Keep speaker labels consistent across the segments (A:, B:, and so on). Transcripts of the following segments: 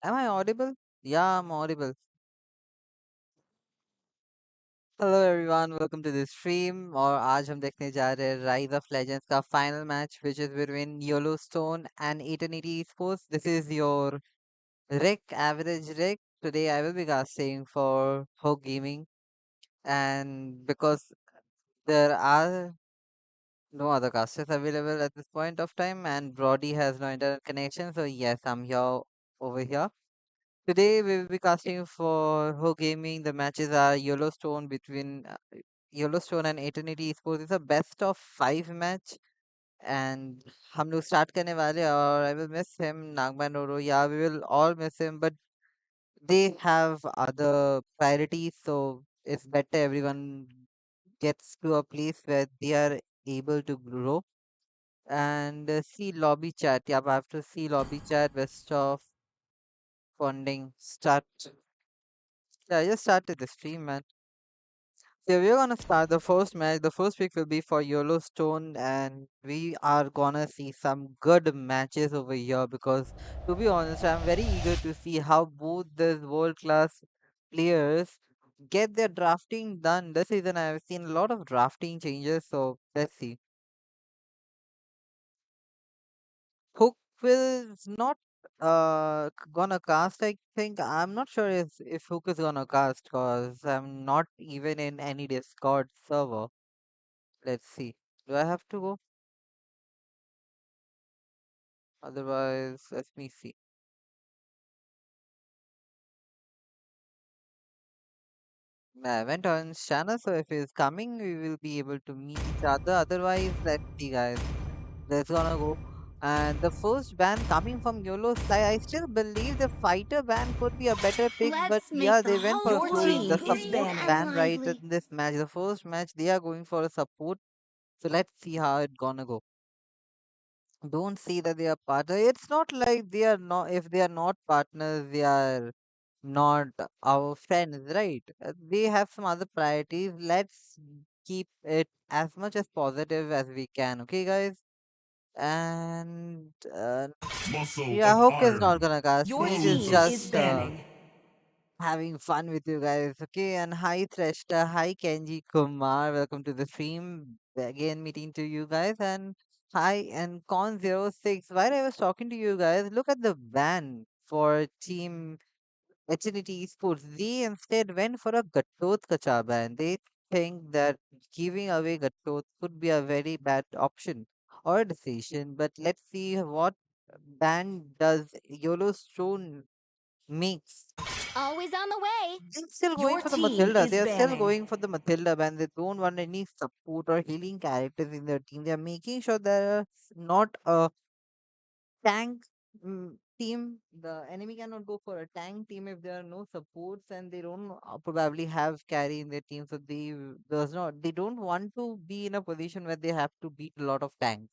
A: Am I audible? Yeah, I'm audible. Hello everyone, welcome to this stream और आज हम देखने जा रहे हैं Rise of Legends का final match which is between Yellowstone and Eternity Esports. This is your Rick, average Rick. Today I will be casting for Hook Gaming and because there are no other casters available at this point of time and Brody has no internet connection, so yes, I'm here over here. Today we will be casting for Ho Gaming. The matches are Yellowstone and Eternity Esports. It's a best of 5 match and हम लोग start करने वाले हैं और I will miss him, Nagman Noro. Yeah, we will all miss him, but they have other priorities, so it's better everyone gets to a place where they are able to grow. And see lobby chat. Yeah, I have to see lobby chat. Best of funding. Start. Yeah, I just started the stream, man. So we're gonna start the first match. The first pick will be for Yellowstone, and we are gonna see some good matches over here because, to be honest, I'm very eager to see how both these world-class players get their drafting done. This season, I've seen a lot of drafting changes, so let's see. Hook is not gonna cast. I think I'm not sure if Hook is gonna cast because I'm not even in any Discord server. Let's see. Do I have to go? Otherwise, let me see. I went on channel, so if he's coming, we will be able to meet each other. Otherwise, let's see, guys. Let's gonna go. And the first ban coming from YOLO Sly, I still believe the fighter ban could be a better pick, but
B: Let's
A: yeah,
B: make the
A: they went for
B: whole
A: a
B: Your
A: Florin. The
B: team is
A: support
B: banning.
A: ban
B: And
A: right
B: lively.
A: in this match. The first match, they are going for a support. So let's see how it gonna go. Don't see that they are partners. It's not like they are not, if they are not partners, they are not our friends, right? They have some other priorities. Let's keep it as much as positive as we can, okay, guys? And
C: Muscle
A: yeah,
C: of
A: Hook is
C: iron.
A: not gonna cast.
B: Your
A: He's
B: team is
A: just
C: Ruthless.
B: banning.
A: having fun with you guys, okay? And hi Threshta, hi Kenji Kumar, welcome to the stream. Again, meeting to you guys, and hi and Con06. While I was talking to you guys, look at the ban for Team HNT Esports. They instead went for a Gattot Kacha ban. They think that giving away Gattot could be a very bad option or a decision, but let's see what ban does Yellowstone makes.
B: Always on the way.
A: They're still going
B: Your
A: for the
B: team
A: Matilda.
B: is
A: They are still
B: banning.
A: going for the Matilda ban. They don't want any support or healing characters in their team. They are making sure there's not a tank team. The enemy cannot go for a tank team if there are no supports and they don't probably have carry in their team. So they don't want to be in a position where they have to beat a lot of tanks.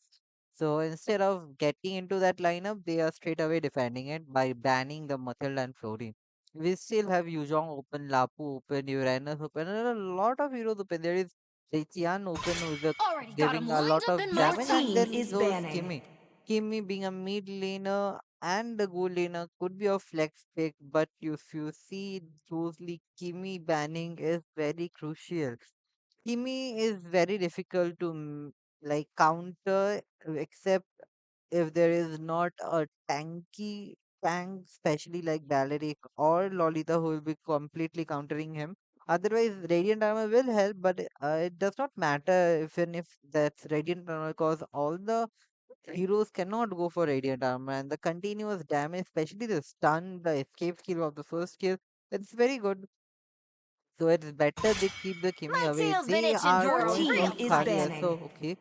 A: So instead of getting into that lineup, they are straight away defending it by banning the Matilda and Flori. We still have Yuzhong open, Lapu open, Uranus open, and a lot of heroes open. There is Zetian open who's
B: Already got
A: giving
B: him
A: a
B: lined
A: lot
B: up
A: of
B: and Your
A: damage, and
B: team
A: then
B: is
A: goes
B: banning.
A: Kimmy. Kimmy being a mid laner and a gold laner could be a flex pick, but if you see closely, Kimmy banning is very crucial. Kimmy is very difficult to like counter, except if there is not a tanky tank, especially like Baleric or Lolita, who will be completely countering him. Otherwise, Radiant Armor will help, but it does not matter even if that's Radiant Armor, because all the heroes cannot go for Radiant Armor, and the continuous damage, especially the stun, the escape skill of the first skill, it's very good. So it's better they keep the Kimi
B: My
A: away.
B: tail's been
A: They
B: itching
A: are
B: Your for a
A: going for
B: team real is fight.
A: Kalia.
B: banning.
A: So okay,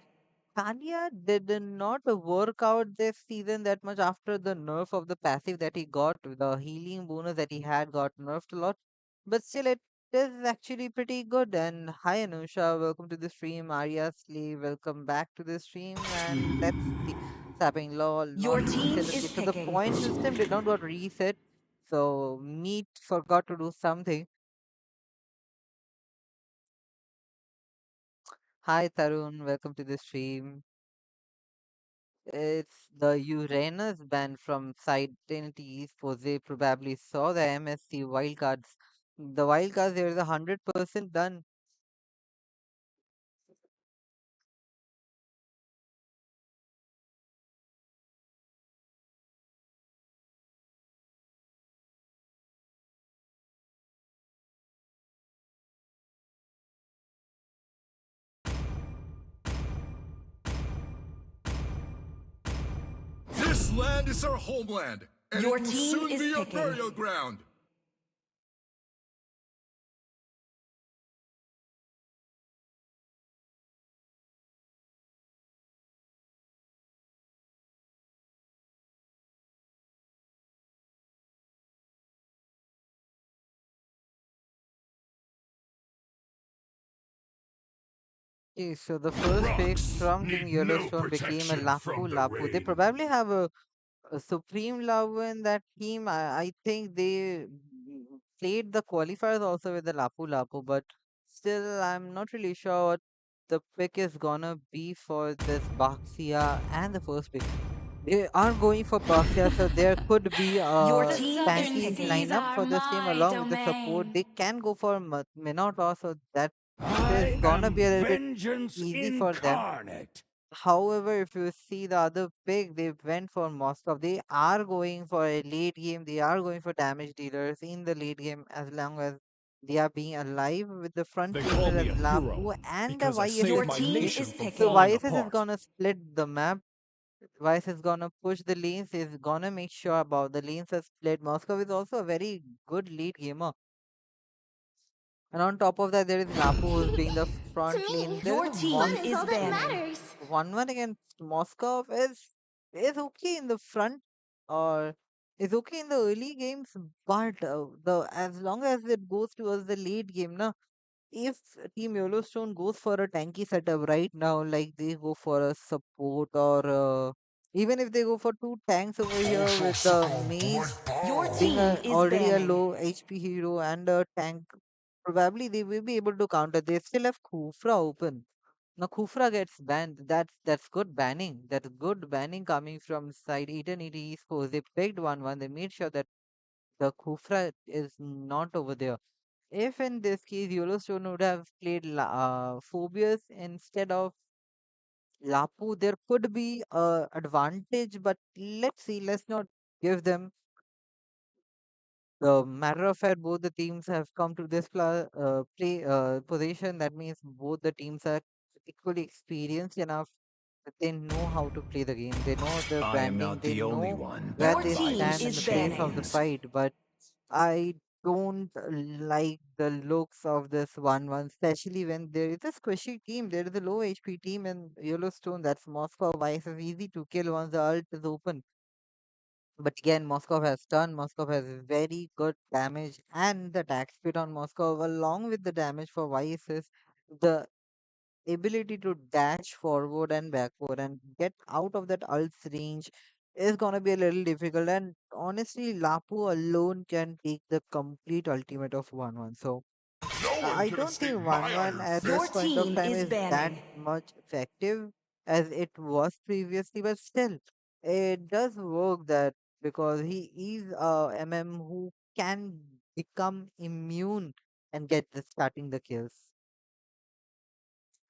A: Kanye did not work out this season that much after the nerf of the passive that he got. The healing bonus that he had got nerfed a lot, but still it is actually pretty good. And hi Anusha, welcome to the stream. Arya Slee, welcome back to the stream. And let's see, Sapping lol, not
B: Your team
A: reset.
B: is
A: Okay, so the
B: picking.
A: point system did not got reset. So Meat forgot to do something. Hi Tarun, welcome to the stream. It's the Uranus band from Identity Esports. They probably saw the MSC wildcards. The wildcards, there is 100% done.
C: This land is our homeland, and
D: Your
C: it will
D: team
C: soon
D: is
C: be our
D: picking.
C: burial ground.
A: Okay, so the first pick
C: Rocks
A: from Team
C: need no
A: Yellowstone became a
C: protection
A: Lapu
C: from the
A: Lapu. They
C: rain.
A: probably have a supreme love in that team. I think they played the qualifiers also with the Lapu Lapu, but still, I'm not really sure what the pick is gonna be for this Baxia and the first pick. They are going for Baxia, so there could be
D: Your
B: The
A: a
D: team is
B: southern
A: tanky
D: picking.
B: seas
A: lineup
B: are
A: for this team
B: my
A: along with the support.
B: domain.
A: They can go for Minotaur, so that is
E: I
A: gonna
E: am
A: be a little bit
E: vengeance
A: easy for them.
E: incarnate.
A: However, if you see the other pick, they went for Moscow. They are going for a late game. They are going for damage dealers in the late game as long as they are being alive with the front
C: They
A: laner
C: call me
A: as
C: a hero
A: Lapu and the
C: because I
D: Your
A: YSS
C: saved my
A: team
D: team
A: pick.
D: is
C: nation from
A: So
D: picking.
C: falling
A: YSS is
C: apart.
A: gonna split the map. YSS is gonna push the lanes. Is gonna make sure about the lanes are split. Moscow is also a very good lead gamer. And on top of that, there is Lapu who's being the
B: To
A: front
B: me,
A: lane. There is
D: Your
A: a
B: fun
D: team
B: is
D: is
B: all that
D: banning.
B: matters.
A: 1-1 against Moscow is okay in the front or is okay in the early games, but the as long as it goes towards the late game, na, if Team Yellowstone goes for a tanky setup right now, like they go for a support or even if they go for two tanks over here with the mage
D: Your
A: being
D: team is
A: already a
D: banning.
A: low HP hero and a tank, probably they will be able to counter. They still have Kufra open. Now Kufra gets banned. That's good banning. That's good banning coming from side Eternity Esports. They picked 1-1. They made sure that the Kufra is not over there. If in this case Yellowstone would have played Phobius instead of Lapu, there could be a advantage, but let's see. Let's not give them the matter of fact. Both the teams have come to this play position. That means both the teams are equally experienced enough that they know how to play the game. They know the
C: I am
A: branding.
C: not
A: They
C: the only
A: know
C: one
A: where
D: Your
C: bound
A: they
C: by
D: team
A: stand
C: this
A: in
D: is
A: the pace of
D: banning.
A: the
C: chains.
A: fight. But I don't like the looks of this 1-1, especially when there is a squishy team. There is a low HP team in Yellowstone. That's Moscow. Vice is easy to kill once the ult is open. But again, Moscow has stun. Moscow has very good damage, and the attack speed on Moscow, along with the damage for Vices, the ability to dash forward and backward and get out of that ult's range is gonna be a little difficult. And honestly, Lapu alone can take the complete ultimate of 1-1. So
C: No one
A: I
C: can
A: don't
C: escape
A: think
C: my
A: 1-1
C: iron
A: at
D: Your
A: this
C: fist.
A: point of
D: team
A: time
D: is
A: is that
D: banning.
A: much effective as it was previously, but still, it does work that because he is a MM who can become immune and get the starting the kills.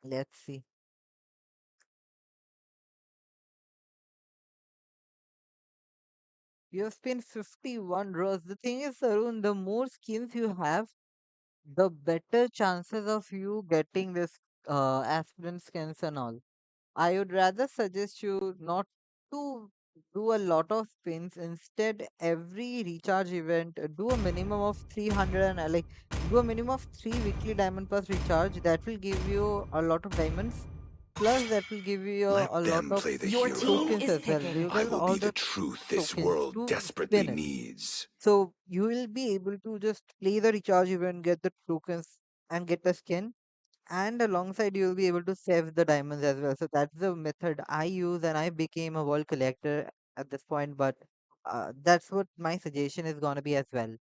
A: Let's see. You have spent 51 draws. The thing is, Arun, the more skins you have, the better chances of you getting this aspirant skins and all. I would rather suggest you not to do a lot of spins. Instead, every recharge event, do a minimum of 300 and do a minimum of 3 weekly diamond plus recharge. That will give you a lot of diamonds. Plus, that will give you
C: Let
A: a lot
C: them
A: of
C: play the
D: Your team
C: hero.
A: tokens
D: is
A: as well.
D: picking.
A: You
C: I
A: get
C: will
A: all
C: be the
A: the
C: truth this
A: tokens
C: world
A: to
C: desperately
A: spin it.
C: needs.
A: So you will be able to just play the recharge event, get the tokens, and get the skin. And alongside, you'll be able to save the diamonds as well. So that's the method I use, and I became a world collector at this point. But that's what my suggestion is gonna be as well.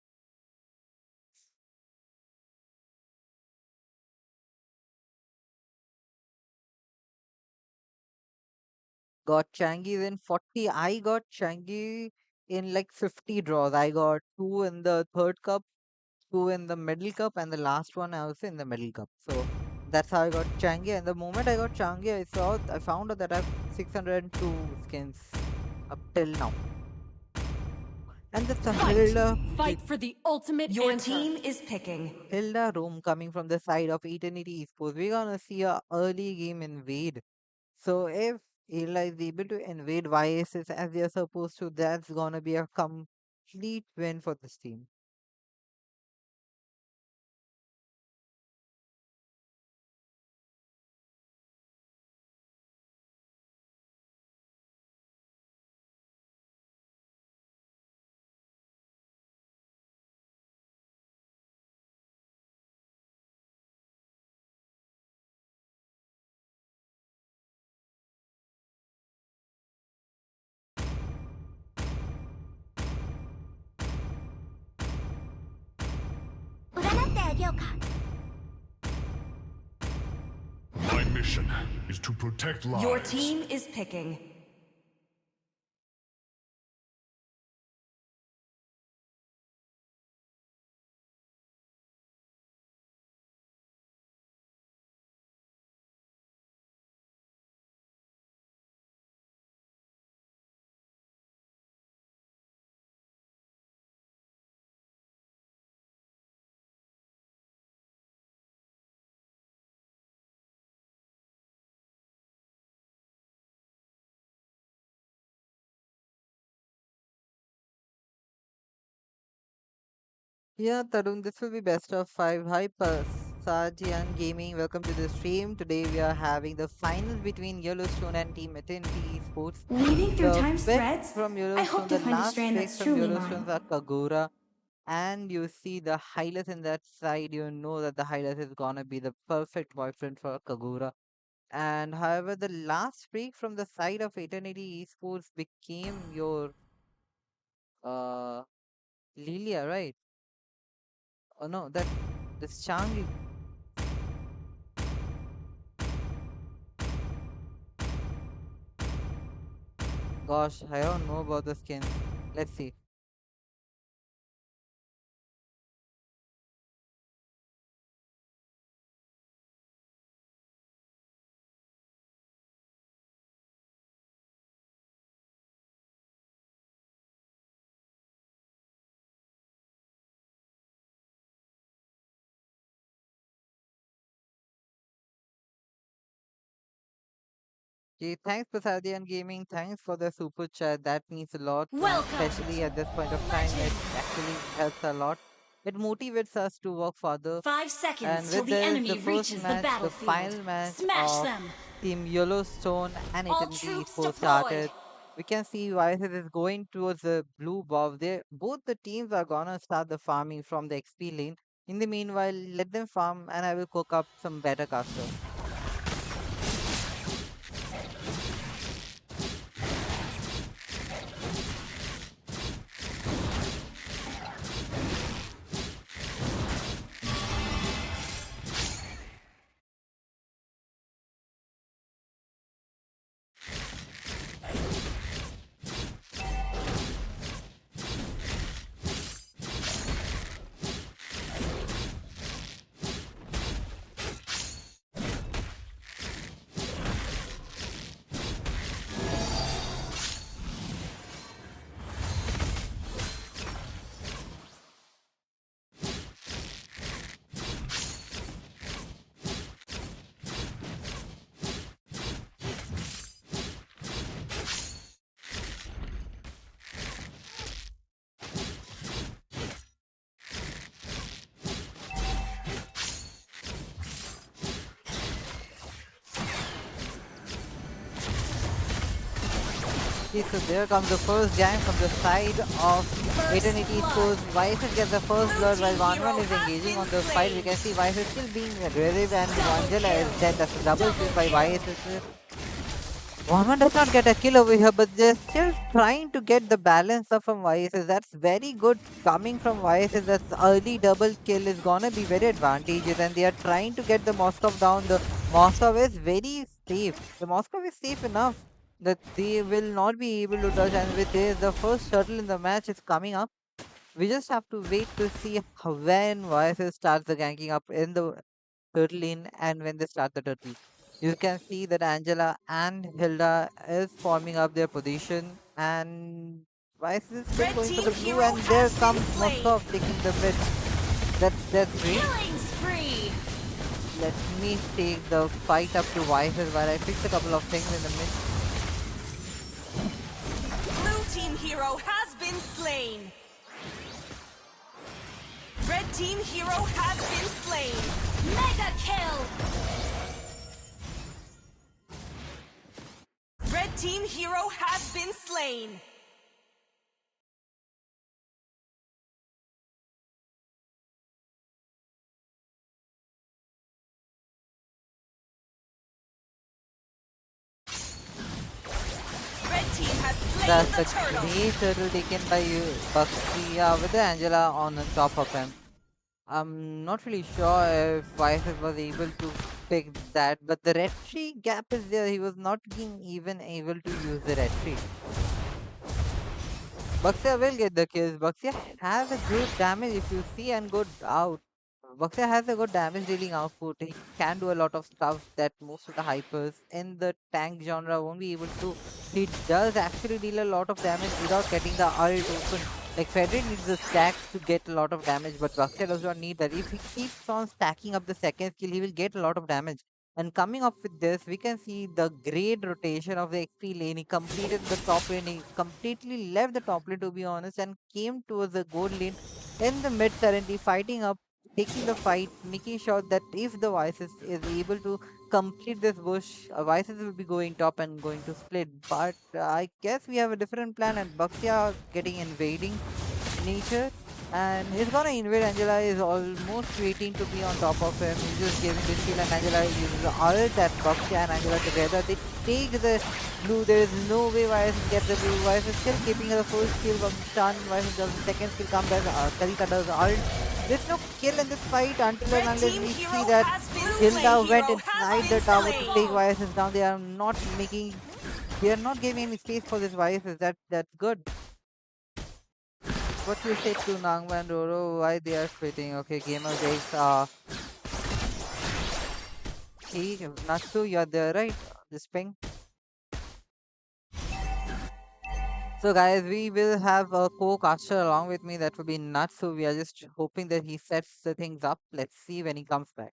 A: got Changi in 40. I got Changi in like 50 draws. I got two in the third cup, two in the middle cup, and the last one also in the middle cup. So that's how I got Changi. And the moment I got Changi, I found out that I have 602 skins up till now. And that's a
D: Fight!
A: Hilda,
D: Fight for the ultimate
E: Your
D: answer.
E: team is picking.
A: Hilda room coming from the side of Eternity Esports. We're gonna see a early game invade. So if Hilda is able to invade YSS as they are supposed to, that's gonna be a complete win for this team.
C: My mission is to protect lives.
E: Your team is picking.
A: Yeah, Tarun, this will be best of five. Hi, Sajian Gaming. Welcome to the stream. Today we are having the finals between Yellowstone and Team Eternity Esports.
F: Weaving through
A: The
F: time's
A: pick
F: threads,
A: from
F: I hope
A: Yellowstone,
F: to
A: the
F: find a
A: last
F: strand
A: pick
F: that's
A: from
F: truly
A: Yellowstone
F: mine.
A: are Kagura. And you see the Hylas in that side, you know that the Hylas is gonna be the perfect boyfriend for Kagura. And however, the last pick from the side of Eternity Esports became your uh Lilia, right? Oh no, that's Changi. Gosh, I don't know about the skins. Let's see. Okay, thanks Prasadian Gaming. Thanks for the super chat. That means a lot to me,
B: Welcome
A: especially at this point of
B: to
A: time. It
B: Legends.
A: actually helps a lot. It motivates us to work further.
B: 5 seconds
A: And
B: till
A: with
B: the
A: this, the
B: enemy
A: first
B: reaches the
A: match, the
B: battlefield.
A: final match
B: Smash
A: of
B: them!
A: Team Yellowstone and
B: All
A: Eternity
B: troops
A: Esports
B: deployed!
A: started. We can see YSS is going towards the blue buff. Both the teams are gonna start the farming from the XP lane. In the meanwhile, let them farm and I will cook up some better caster. Okay, so there comes the first jam from the side of
B: First
A: Eternity
B: blood!
A: Esports. Vices gets the first
B: Blue
A: blood while
B: team
A: Vanwan
B: hero
A: is
B: has
A: engaging
B: been
A: on the fight. We
B: slain!
A: can see Vices still being aggressive and
B: Double
A: Angela is
B: kill!
A: dead. That's a double kill
B: Double
A: by
B: kill!
A: Vices. Vanwan does not get a kill over here, but they're still trying to get the balance up from Vices. That's very good coming from Vices. That's early double kill is gonna be very advantageous, and they are trying to get the Moskov down. The Moskov is very safe. The Moskov is safe enough. that they will not be able to touch. And with this, the first turtle in the match is coming up. We just have to wait to see when YSS starts the ganking up in the turtle lane and when they start the turtle. You can see that Angela and Hilda is forming up their position, and YSS is still
E: Red
A: going for
E: team
A: the blue,
E: hero
A: and there
E: has been
A: comes
E: slain.
A: Moskov taking the mid. That's great.
B: Killing spree.
A: Let me take the fight up to YSS while I fix a couple of things in the mid.
E: Blue team hero has been slain. Red team hero has been slain.
B: Mega kill.
E: Red team hero has been slain. Red team has slain
A: That's
E: the
A: a
E: turtle.
A: great turtle taken by Buxy, with the Angela on the top of him. I'm not really sure if YSS was able to pick that, but the red tree gap is there. He was not being even able to use the red tree. Baxia will get the kills. Baxia has a good damage if you see and good out. Baxia has a good damage dealing output. He can do a lot of stuff that most of the hypers in the tank genre won't be able to do. He does actually deal a lot of damage without getting the ult open. Like Frederick needs the stacks to get a lot of damage, but Baxia does not need that. If he keeps on stacking up the second skill, he will get a lot of damage. And coming up with this, we can see the great rotation of the XP lane. He completed the top lane. He completely left the top lane, to be honest, and came towards the gold lane in the mid currently, fighting up, taking the fight, making sure that if the Vices is able to complete this bush, Vices will be going top and going to split. But I guess we have a different plan, and Baxia getting invading nature, and he's gonna invade. Angela is almost waiting to be on top of him. He's just giving the shield, and Angela uses the ult at Buxy and Angela together. They take the blue. There is no way Vyas get the blue. Vyas is still keeping the first kill from stun. Vyas does the second skill come back. Kalita does ult. There's no kill in this fight until and
E: Red
A: unless
E: team
A: we see
E: hero
A: that
E: has been slain.
A: Hilda went
E: Hero has
A: inside the
E: been
A: tower to take
E: slain.
A: Vyas down. They are not making. They are not giving any space for this Vyas. That's good. What you say to Nangma and Roro, why they are splitting? Okay, Gamer Jakes, he, Natsu, you're there, right? This ping. So guys, we will have a co-caster along with me. That will be Natsu. We are just hoping that he sets the things up. Let's see when he comes back.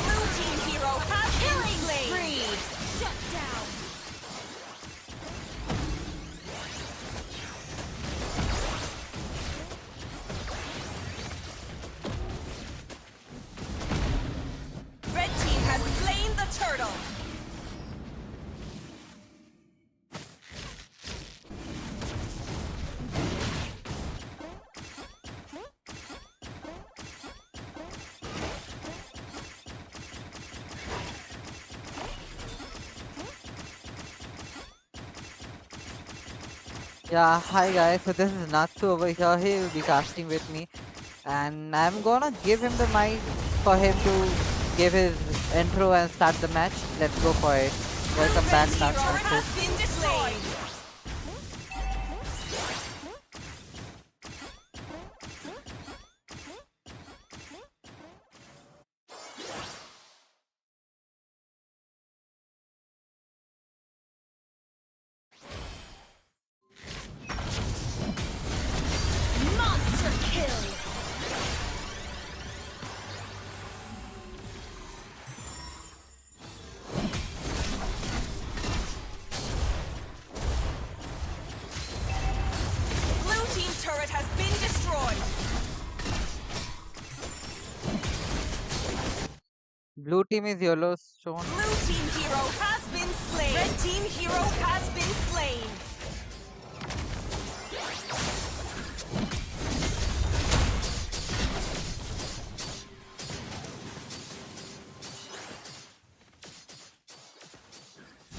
E: Blue team hero has been
B: Killing
E: slain.
B: spree. Shut down.
E: Red team has slain the turtle.
A: Yeah, hi guys. So this is Natsu over here. He will be casting with me, and I'm gonna give him the mic for him to give his intro and start the match. Let's go for it. Welcome
E: Red
A: back,
E: hero
A: Natsu.
E: has been destroyed.
B: Monster kill.
E: Blue team turret has been destroyed.
A: Blue team is yellow shown.
E: Blue team hero has been slain. Red team hero has been slain.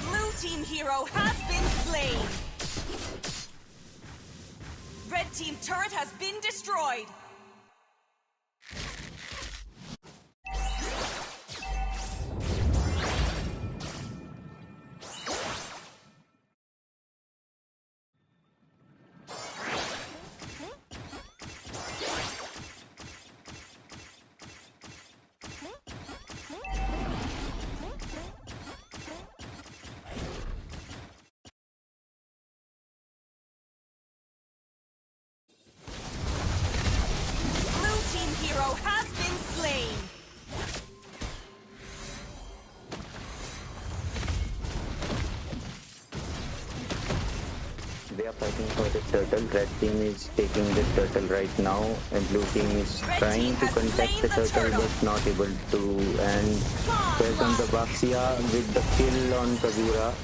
E: Blue team hero has been slain. Red team turret has been destroyed. Blue team hero has been slain.
D: They are fighting for the turtle. Red team is taking the turtle right now, and blue team is
E: Red
D: trying
E: team
D: to
E: has
D: contact
E: slain
D: the
E: the
D: turtle
E: turtle.
D: but not able to. And here comes the Baxia with the kill on Kazura.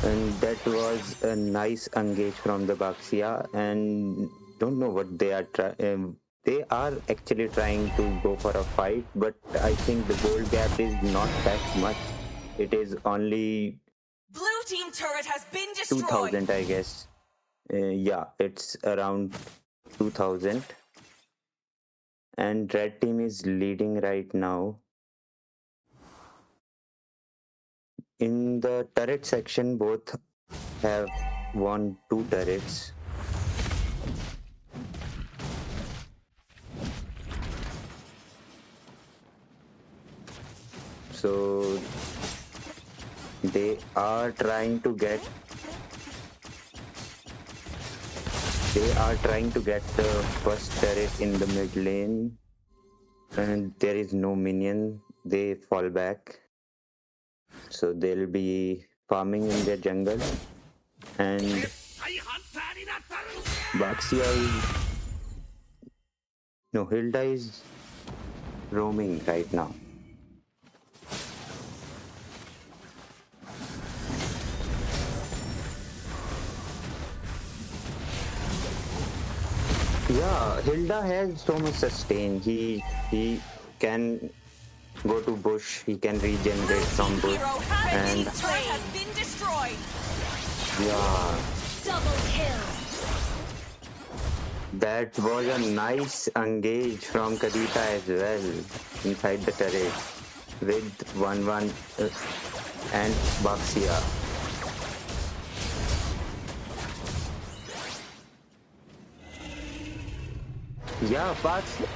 D: And that was a nice engage from the Baxia. And don't know what they are trying. They are actually trying to go for a fight, but I think the gold gap is not that much. It is only
E: Blue team turret has been destroyed.
D: 2000, I guess. Yeah, it's around 2000. And red team is leading right now. In the turret section, both have won 2 turrets. So they are trying to get the first turret in the mid lane, and there is no minion. They fall back, so they'll be farming in their jungle. And Baxia is no Hilda is roaming right now. Yeah, Hilda has so much sustain. He can go to bush. He can
E: Blue
D: regenerate from
E: team
D: bush,
E: hero has
D: and
E: been slain. Has been destroyed.
D: yeah,
B: Double kill.
D: that was a nice engage from Kadita as well inside the turret with 1-1 and Baxia. Yeah, Baxia.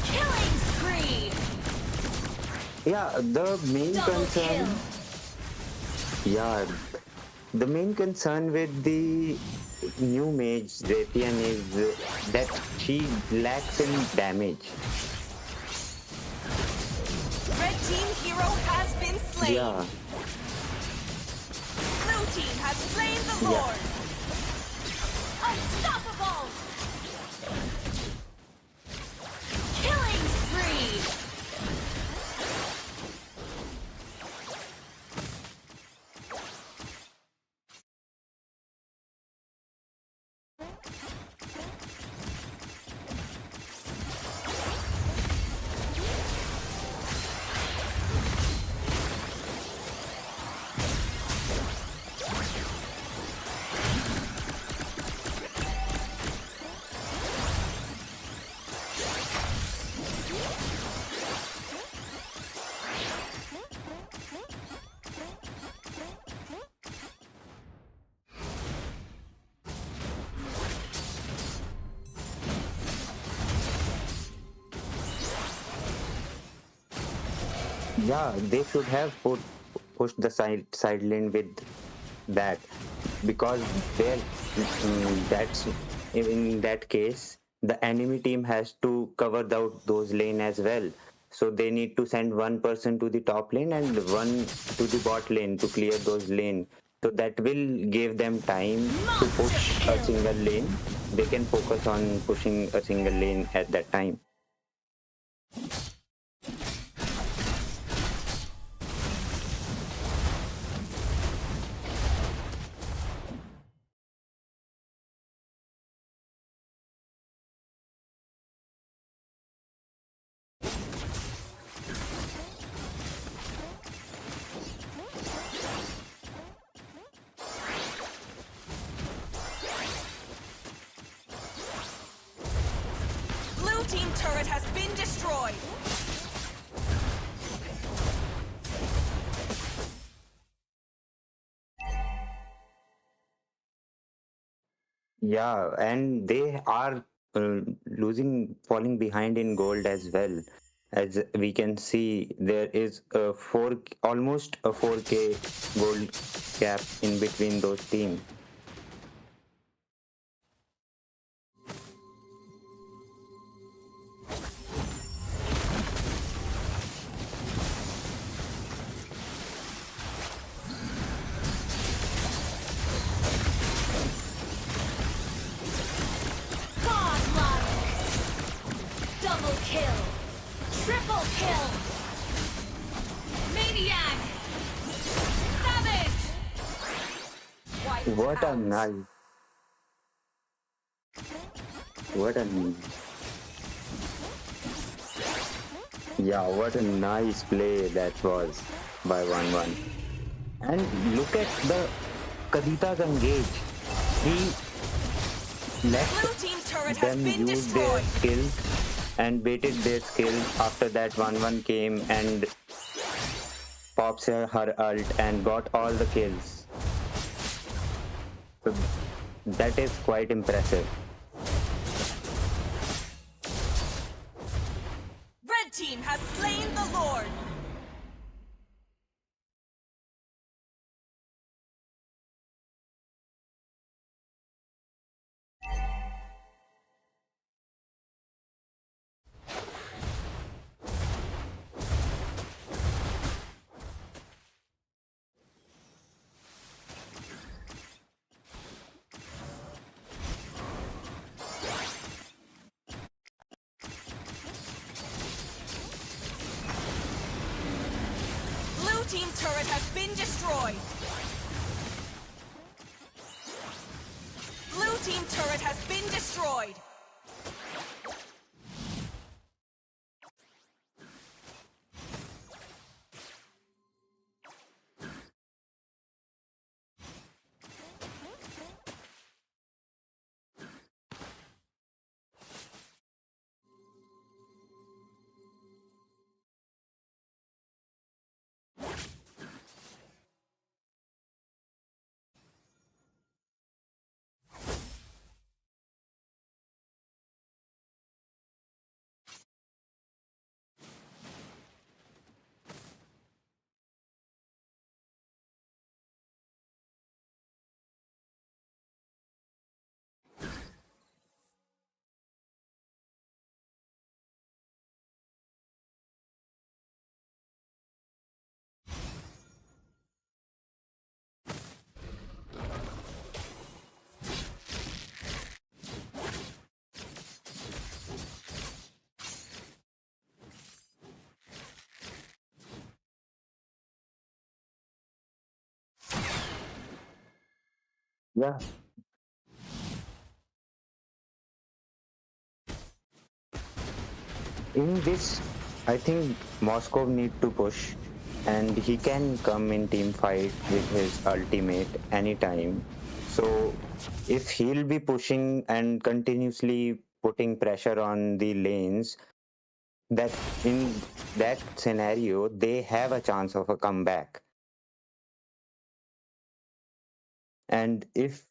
B: Killing spree.
D: Yeah, the main
B: Double
D: concern.
B: kill.
D: Yeah, the main concern with the new mage Raytheon is that she lacks in damage.
E: Red team hero has been slain.
D: Yeah,
E: Blue team has slain the
D: yeah.
E: Lord.
B: Unstoppable. Killing spree.
D: Yeah, they should have pushed the side lane with that, because there that's in that case the enemy team has to cover those lane as well. So they need to send one person to the top lane and one to the bot lane to clear those lane. So that will give them time to
B: Monster
D: push a
B: kill.
D: single lane. They can focus on pushing a single lane at that time.
E: Blue team turret has been destroyed.
D: Yeah, and they are falling behind in gold as well. As we can see, there is a almost a 4K gold gap in between those teams.
B: Godlike. Double kill. Triple kill. Maniac. Savage.
E: Wiped
D: What a
E: out.
D: nice, what a what a nice play that was by 1-1. And look at the Kadita's engage. He let
E: Blue team turret has
D: them
E: been
D: use their
E: destroyed.
D: skills and baited their skills. After that, 1-1 came and pops her ult and got all the kills. So that is quite impressive.
E: Red team has slain the Lord. Blue team turret has been destroyed. Blue team turret has been destroyed.
D: Yeah. In this, I think Moscow need to push, and he can come in team fight with his ultimate anytime. So if he'll be pushing and continuously putting pressure on the lanes, that in that scenario they have a chance of a comeback. And if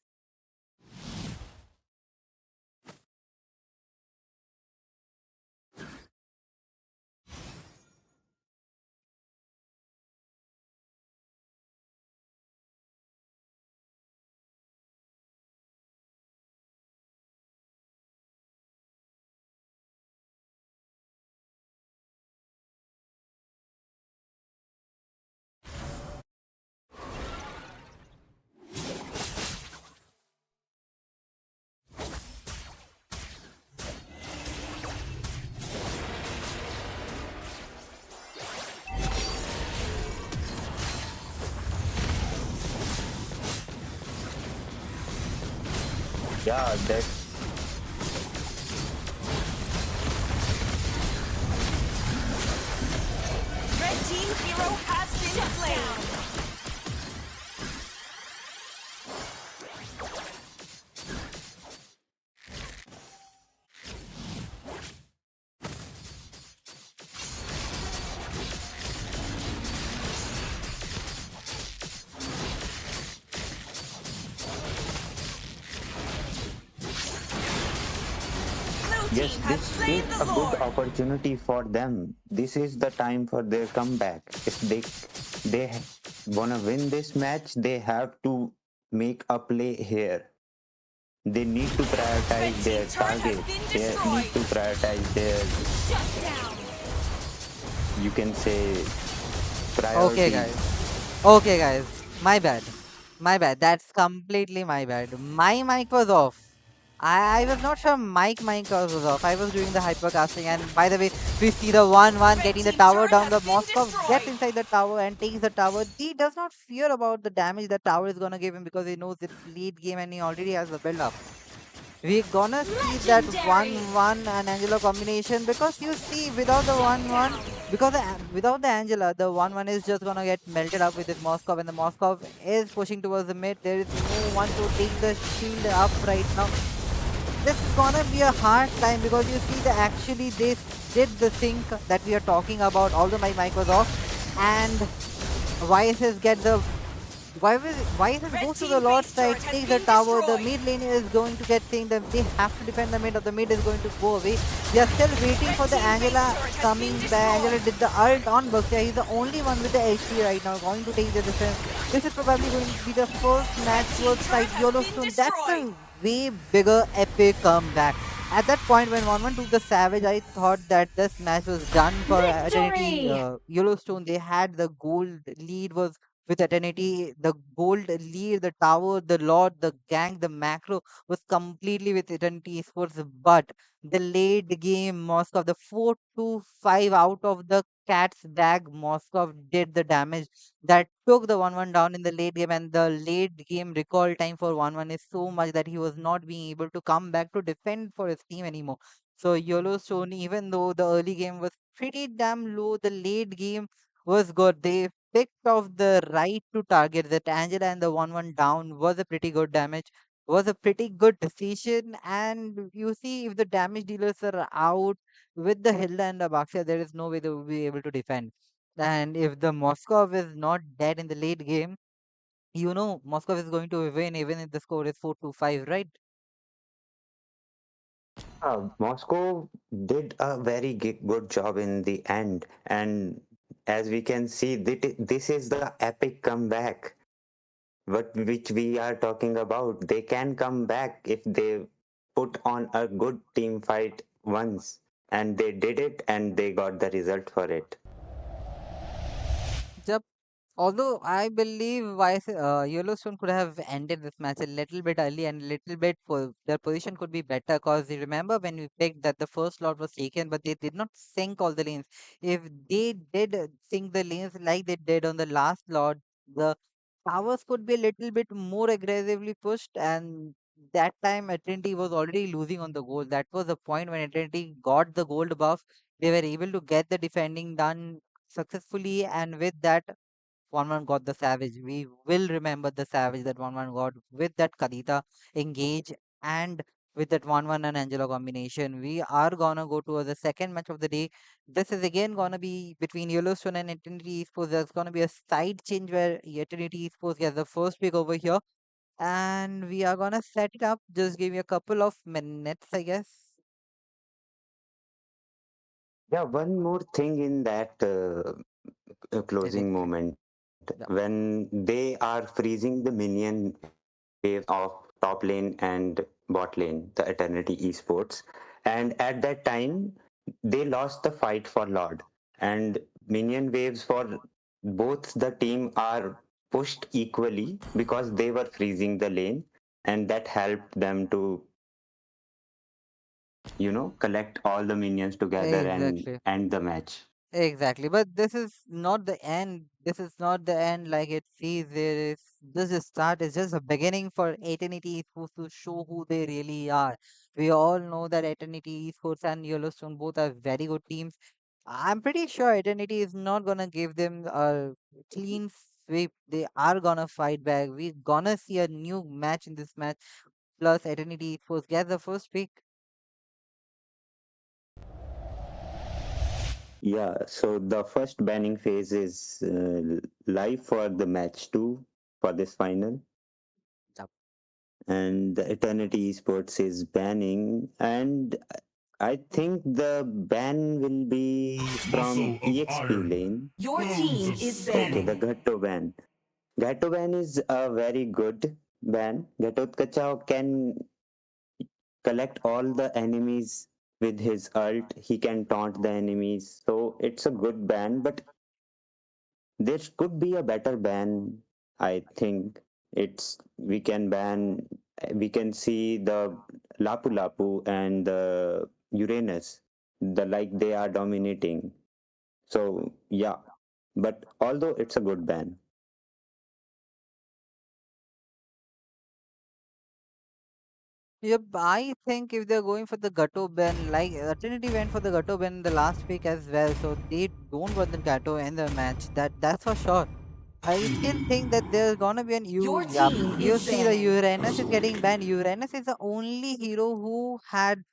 D: Yeah, that
E: Red team hero has been
B: Shut
E: slain.
B: down.
E: Blue
D: yes,
E: team has
D: this
E: slain
D: is
E: the
D: a good
E: Lord.
D: opportunity for them. This is the time for their comeback. If they wanna win this match, they have to make a play here. They need to
E: Red
D: prioritize
E: team
D: their
E: turret has
D: targets.
E: been
D: They need
E: destroyed.
D: to prioritize their,
B: Shut down.
D: you can say,
A: Okay,
D: priorities.
A: guys. Okay, guys. My bad. My bad. That's completely my bad. My mic was off. I was not sure mic was off. I was doing the hypercasting, and by the way, we see the 1-1
E: Red
A: getting the
E: team
A: tower
E: turret
A: down.
E: has
A: The
E: been
A: Moskov gets
E: destroyed.
A: inside the tower and takes the tower. He does not fear about the damage the tower is gonna give him because he knows it's late game and he already has the build up. We're gonna see that
B: Legendary.
A: 1-1 and Angela combination because you see without the
B: Shut
A: 1-1
B: down.
A: because without the Angela the 1-1 is just gonna get melted up with this Moskov and the Moskov is pushing towards the mid. There is no one to take the shield up right now. This is gonna be a hard time because you see the actually they did the sync that we are talking about, although my mic was off, and YSS get the why is
E: Red
A: goes to the
E: team
A: Lord
E: base
A: side,
E: turret has
A: takes the
E: been
A: tower, the
E: destroyed.
A: mid lane is going to get saying that they have to defend the mid or the mid is going to go away. They are still waiting
E: Red
A: for the
E: team base
A: Angela
E: turret has been
A: coming back. Angela
E: destroyed.
A: did the ult on Buxia. He's the only one with the HP right now, going to take the defense. This is probably going to be the first
E: Red
A: match
E: team
A: towards
E: turret
A: side
E: has been
A: Yellowstone. That's
E: destroyed.
A: a way bigger epic comeback. At that point, when 1-1 took the Savage, I thought that this match was done for Eternity
B: Victory.
A: Yellowstone. They had the gold lead was with Eternity, the gold lead, the tower, the lord, the gang, the macro was completely with Eternity Esports. But the late game, Moscow, the 4 to 5 out of the cat's bag, Moscow did the damage that took the 1-1 down in the late game. And the late game recall time for 1-1 is so much that he was not being able to come back to defend for his team anymore. So Yellowstone, even though the early game was pretty damn low, the late game was good. They picked off the right to target that Angela and the 1-1 down was a pretty good damage, was a pretty good decision. And you see, if the damage dealers are out with the Hilda and the Baxia, there is no way they will be able to defend. And if the Moskov is not dead in the late game, Moskov is going to win even if the score is 4-5, right?
D: Moscow did a very good job in the end, and as we can see, this is the epic comeback. What which we are talking about, they can come back if they put on a good team fight once, and they did it, and they got the result for it.
A: Although I believe Yellowstone could have ended this match a little bit early and a little bit for their position could be better because you remember when we picked that the first lot was taken, but they did not sink all the lanes. If they did sink the lanes like they did on the last lot, the towers could be a little bit more aggressively pushed, and that time Eternity was already losing on the goal. That was the point when Eternity got the gold buff. They were able to get the defending done successfully, and with that 1-1 got the Savage. We will remember the Savage that 1-1 got with that Kadita engage and with that 1-1 and Angelo combination. We are gonna go to the second match of the day. This is again gonna be between Yellowstone and Eternity Esports. There's gonna be a side change where Eternity Esports gets the first pick over here. And we are gonna set it up. Just give me a couple of minutes, I guess.
D: Yeah, one more thing in that closing
A: Directly.
D: moment,
A: Yeah.
D: when they are freezing the minion waves of top lane and bot lane, the Eternity Esports, and at that time they lost the fight for Lord, and minion waves for both the team are pushed equally because they were freezing the lane, and that helped them to collect all the minions together and
A: Exactly.
D: end the match.
A: Exactly, but this is not the end. This is not the end like it sees. There is this is start is just a beginning for Eternity Esports to show who they really are. We all know that Eternity Esports and Yellowstone both are very good teams. I'm pretty sure Eternity is not gonna give them a clean sweep. They are gonna fight back. We're gonna see a new match in this match. Plus, Eternity Esports gets the first pick.
D: Yeah, so the first banning phase is live for the match 2 for this final,
A: Yep.
D: and the Eternity Esports is banning, and I think the ban will be from
C: Muscle of
D: EXP
C: iron,
D: lane.
E: Your
C: bones
E: team
C: of
E: is
D: Okay,
C: stone.
D: the
E: banning.
D: Gatto ban. Gatto ban is a very good ban. Gatotkacha can collect all the enemies with his ult. He can taunt the enemies, so it's a good ban. But there could be a better ban. I think it's we can see the Lapu Lapu and the Uranus, they are dominating. So yeah, but although it's a good ban.
A: Yep, I think if they're going for the Gatto Ben, like Trinity went for the Gatto Ben in the last pick as well, so they don't want the Gatto in the match. That's for sure. I still think that there's gonna be an
E: Your
A: you. Yep,
E: team
A: you
E: is
A: see the
E: banning.
A: Uranus is getting banned. Uranus is the only hero who had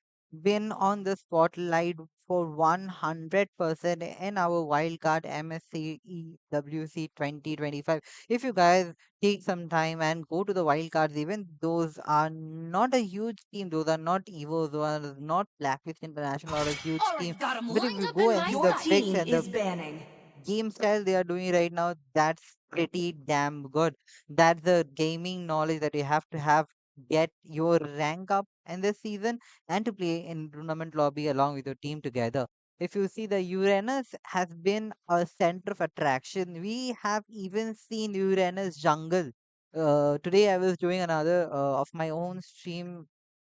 A: been on the spotlight for 100% in our wildcard MSC EWC 2025. If you guys take some time and go to the wildcards, even those are not a huge team, those are not Evo, those are not Blacklist International or a huge team.
B: Already got him
A: But if
B: lined
A: you
B: up
A: go
B: in
A: and
B: my
A: see
E: Your
A: the
B: sights.
A: picks
E: team
A: and the
E: is banning.
A: game style they are doing right now, that's pretty damn good. That's the gaming knowledge that you have to have get your rank up in this season and to play in tournament lobby along with your team together. If you see, the Uranus has been a center of attraction. We have even seen Uranus jungle. Today I was doing another of my own stream,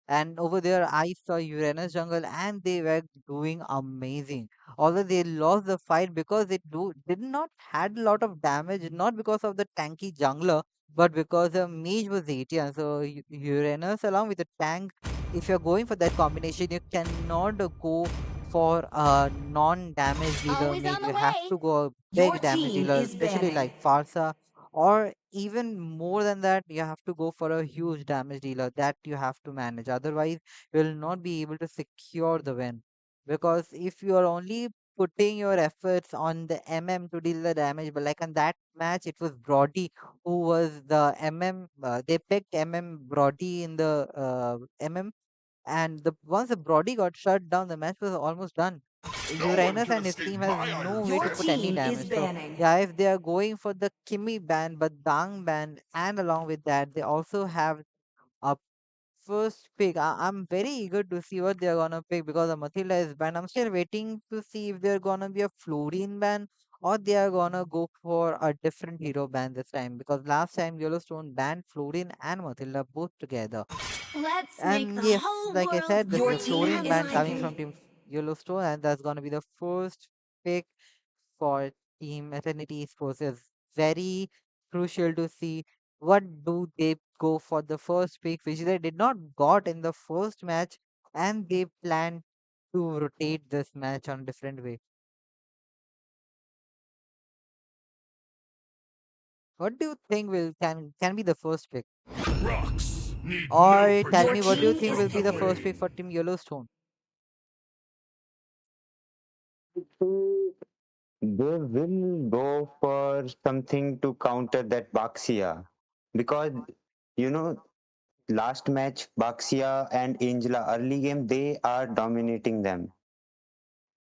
A: and over there I saw Uranus jungle and they were doing amazing. Although they lost the fight because it did not had a lot of damage, not because of the tanky jungler, but because the mage was 80. So Uranus along with the tank, if you're going for that combination, you cannot go for a non-damage dealer
B: Always
A: mage.
B: on the
A: You have
B: way.
A: to go a
E: Your
A: big damage
E: team
A: dealer,
E: is
A: especially
E: banning.
A: like Farsa, or even more than that, you have to go for a huge damage dealer that you have to manage. Otherwise, you will not be able to secure the win. Because if you are only putting your efforts on the MM to deal the damage, but like in that match, it was Brody who was the MM. They picked MM Brody in the MM, and the once the Brody got shut down, the match was almost done.
C: No one
A: Uranus
C: can
A: and his
C: escape
A: team has
C: my
A: no
C: iron
A: way
E: Your
A: to put
C: fist.
A: any
E: team is
A: damage. So
E: banning.
A: yeah, if they are going for the Kimi ban, but Dang ban, and along with that, they also have a first pick. I'm very eager to see what they're gonna pick because the Matilda is banned. I'm still waiting to see if they're gonna be a Florine ban or they are gonna go for a different hero ban this time. Because last time Yellowstone banned Florine and Matilda both together.
B: Let's make the
A: And yes,
B: whole
A: like I
B: world
A: said, this is
E: Your
A: a
B: great
E: team
A: Florine
B: again
E: is
A: ban
B: like
A: coming
E: picking.
A: from
B: me.
A: Team Yellowstone, and that's gonna be the first pick for Team Eternity Esports. Is very crucial to see what do they go for the first pick, which they did not got in the first match, and they plan to rotate this match on different way. What do you think will can be the first pick?
C: Rocks need no
A: Or tell
E: Your
A: me what do you
C: protection
E: team
A: think
E: is
A: will
C: from
A: be
C: the
A: the
E: picking.
A: first pick
C: blade.
A: for Team Yellowstone?
D: So they will go for something to counter that Baxia, because you know last match Baxia and Angela early game they are dominating them.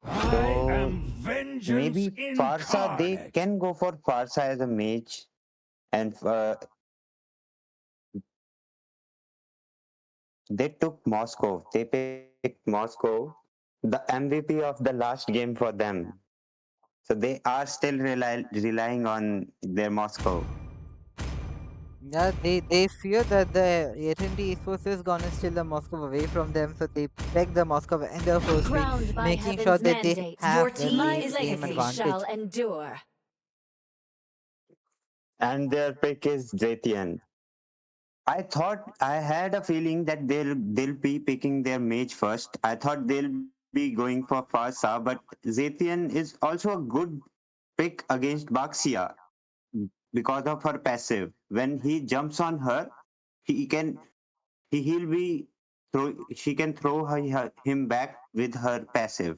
C: I
D: So
C: am vengeance
D: maybe Farsa, they
C: incarnate.
D: can go for Farsa as a mage, and they took Moscow. They picked Moscow, the MVP of the last game for them. So they are still relying on their Moscow.
A: Yeah, they fear that the Eternity Esports is gonna steal the Moscow away from them, so they pick the Moscow in their first pick,
B: Crowned by
A: making sure
B: heaven's
A: that they
B: mandate,
E: Your
A: have the
E: team
B: my
A: late
E: is
A: game
B: legacy
E: picking.
B: shall
A: advantage.
B: endure.
D: and their pick is Zetian. I thought I had a feeling that they'll be picking their mage first. I thought they'll be going for Farsa, but Zetian is also a good pick against Baxia because of her passive. When he jumps on her, he can he'll be she can throw him back with her passive.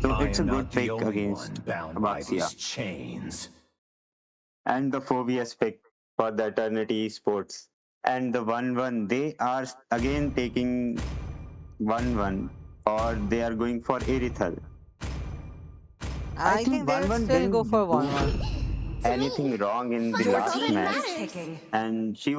D: So
C: I
D: it's a
C: am not
D: good
C: the
D: pick
C: only one
D: against
C: bound by
D: Baxia.
C: these chains.
D: And the Phobias pick for the Eternity Esports. And the 1-1, they are again taking 1-1 or they are going for Erithal. I
A: I
D: think
A: think they will
D: 1-1
A: still go for
D: didn't do
A: 1-1.
D: anything wrong in the
E: Your
D: last
E: team is
D: match.
E: picking.
D: And she's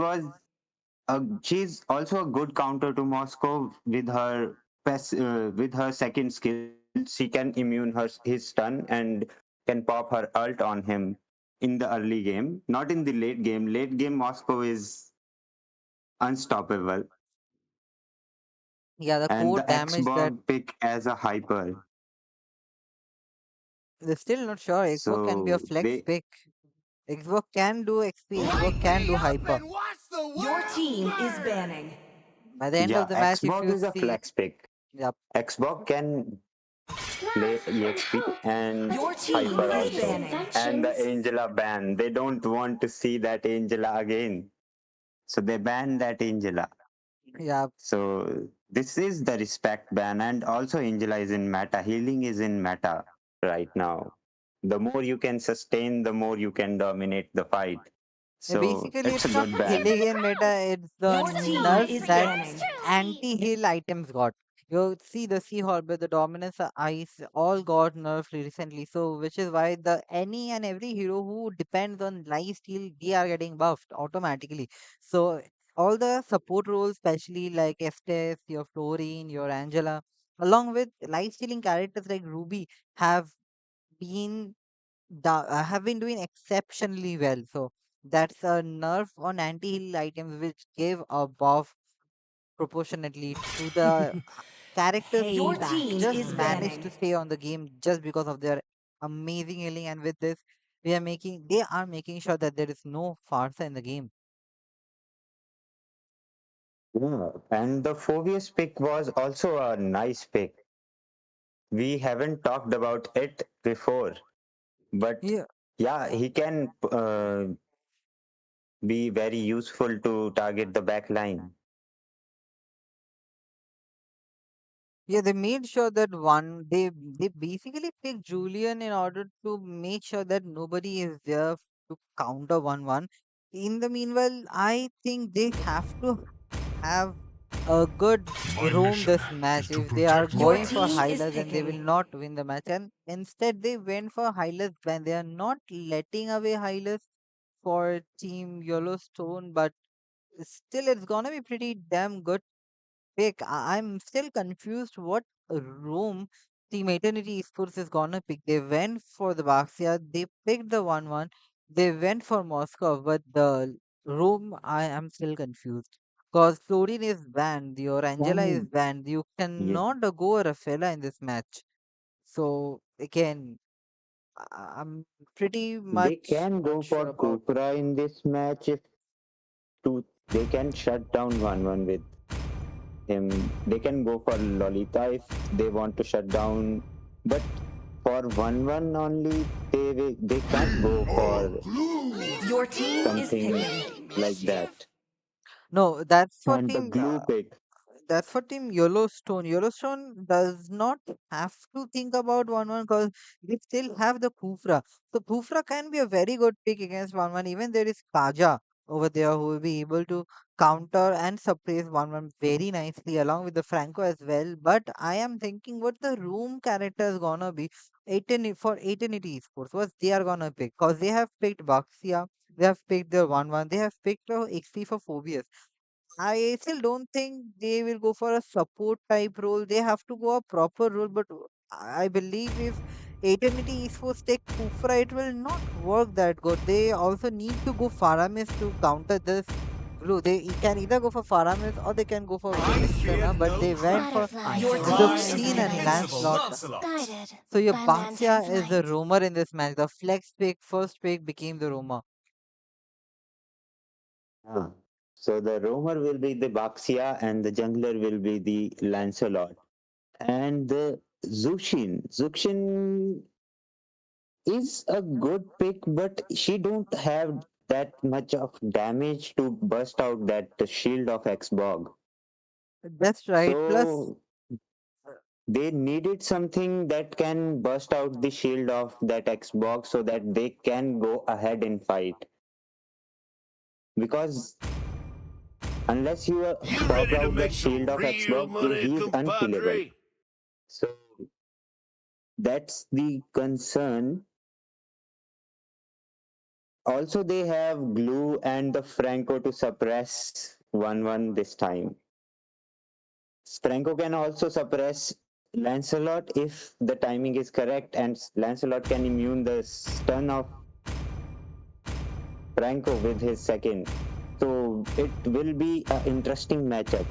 D: also a good counter to Moscow with her with her second skill. She can immune his stun and can pop her ult on him in the early game, not in the late game. Late game Moscow is unstoppable.
A: Yeah, the
D: And
A: core
D: the
A: damage that
D: Xborg pick as a hyper.
A: they're still not sure. Xbox can be a
D: So
A: flex
D: they
A: pick. Xbox can do XP. Xbox
C: Light
A: can
C: me
A: do
C: up
A: hyper.
C: and watch the
E: Your
C: world
E: team is
C: burn!
E: banning.
A: By the end of
D: yeah,
A: the match, if
D: Xborg
A: you
D: is a
A: see,
D: flex pick.
A: yep,
D: Xborg can play
B: Love and
D: EXP
B: hope
D: and
E: Your
B: are the
E: team
D: hyper
E: is
B: greatest
D: also.
E: banning.
D: And the
B: inventions.
D: Angela ban. They don't want to see that Angela again. So they ban that Angela.
A: yeah,
D: So this is the respect ban, and also Angela is in meta. Healing is in meta right now. The more you can sustain, the more you can dominate the fight. So
A: basically,
D: it's a
A: it's not
D: good ban.
A: healing in meta, it's the
E: Your team
A: nerf
E: is
A: that
B: Yours
E: banning.
B: truly.
A: anti-heal items got. You see the Sea Harbor, the Dominance, the Ice, all got nerfed recently. So, which is why the any and every hero who depends on life steal, they are getting buffed automatically. So, all the support roles, especially like Estes, your Florine, your Angela, along with life stealing characters like Ruby, have been have been doing exceptionally well. So that's a nerf on anti-heal items which gave a buff proportionately to the characters
E: Your
A: who
E: team
A: just
E: is
A: managed
E: banning.
A: to stay on the game just because of their amazing healing. And with this, they are making sure that there is no farsa in the game.
D: Yeah, and the Phobius pick was also a nice pick. We haven't talked about it before, but
A: Yeah,
D: yeah, he can be very useful to target the back line.
A: yeah, they made sure that they basically picked Julian in order to make sure that nobody is there to counter 1-1. In the meanwhile, I think they have to have a good
C: My
A: roam
C: mission
A: this
C: is
A: match.
C: to
A: If they are
C: protect the
E: Your
A: going for
E: team
C: Empress.
E: is
A: Hylas, then they will
E: picking.
A: not win the match. And instead, they went for Hylas when they are not letting away Hylas for Team Yellowstone. But still, it's gonna be pretty damn good pick. I'm still confused what room Team Eternity Esports is gonna pick. They went for the Baxia, they picked the 1-1, they went for Moscow, but the room I am still confused. Because Florin is banned, your Angela is
D: Can
A: banned, you
D: yeah,
A: cannot go Rafaela in this match. So again, I'm pretty
D: they
A: much
D: can
A: not
D: go for
A: sure about.
D: Kufra in this match if they can shut down 1-1 with him. They can go for Lolita if they want to shut down, but for 1-1 only, they can't go for
E: Your team is
D: something
E: picking.
D: like that.
A: No, that's for
D: And the
A: team.
D: blue pick,
A: That's for Team Yellowstone. Yellowstone does not have to think about 1-1 because they still have the Kufra. So Kufra can be a very good pick against 1-1. Even there is Kaja over there who will be able to counter and suppress 1-1 very nicely along with the Franco as well. But I am thinking what the room character is gonna be 18 for 1880 esports. What they are gonna pick because they have picked Baxia, they have picked the 1-1, they have picked XP for Phobius. I still don't think they will go for a support type role. They have to go a proper role. But I believe if Eternity Esports take Kufra, it will not work that good. They also need to go Faramis to counter this blue. They can either go for Faramis or they can go for
C: I fear
A: Vixena, but
C: no
A: they went
C: threat.
A: for
C: I
B: Butterflies
E: Your
B: in the
E: team
C: thrive
E: is
C: in
A: Zuxin
C: the
A: and
E: picking.
C: invincible
A: Lancelot.
C: Lancelot.
B: guided
A: So your
B: by lanterns
A: Baxia is the
B: light.
A: roamer in this match. The flex pick, first pick became the roamer.
D: Ah. So the roamer will be the Baxia and the jungler will be the Lancelot. And the Zushin. Zushin is a good pick, but she don't have that much of damage to burst out that shield of Xbog.
A: That's right. Plus,
D: So they needed something that can burst out the shield of that Xbox so that they can go ahead and fight. Because unless you
C: You
D: pop
C: ready to
D: out
C: make
D: that
C: some
D: shield of
C: real
D: Xbox,
C: money,
D: he is unkillable.
C: compadre?
D: So that's the concern. Also, they have Glue and the Franco to suppress 1-1 this time. Franco can also suppress Lancelot if the timing is correct, and Lancelot can immune the stun of Franco with his second. So it will be an interesting matchup.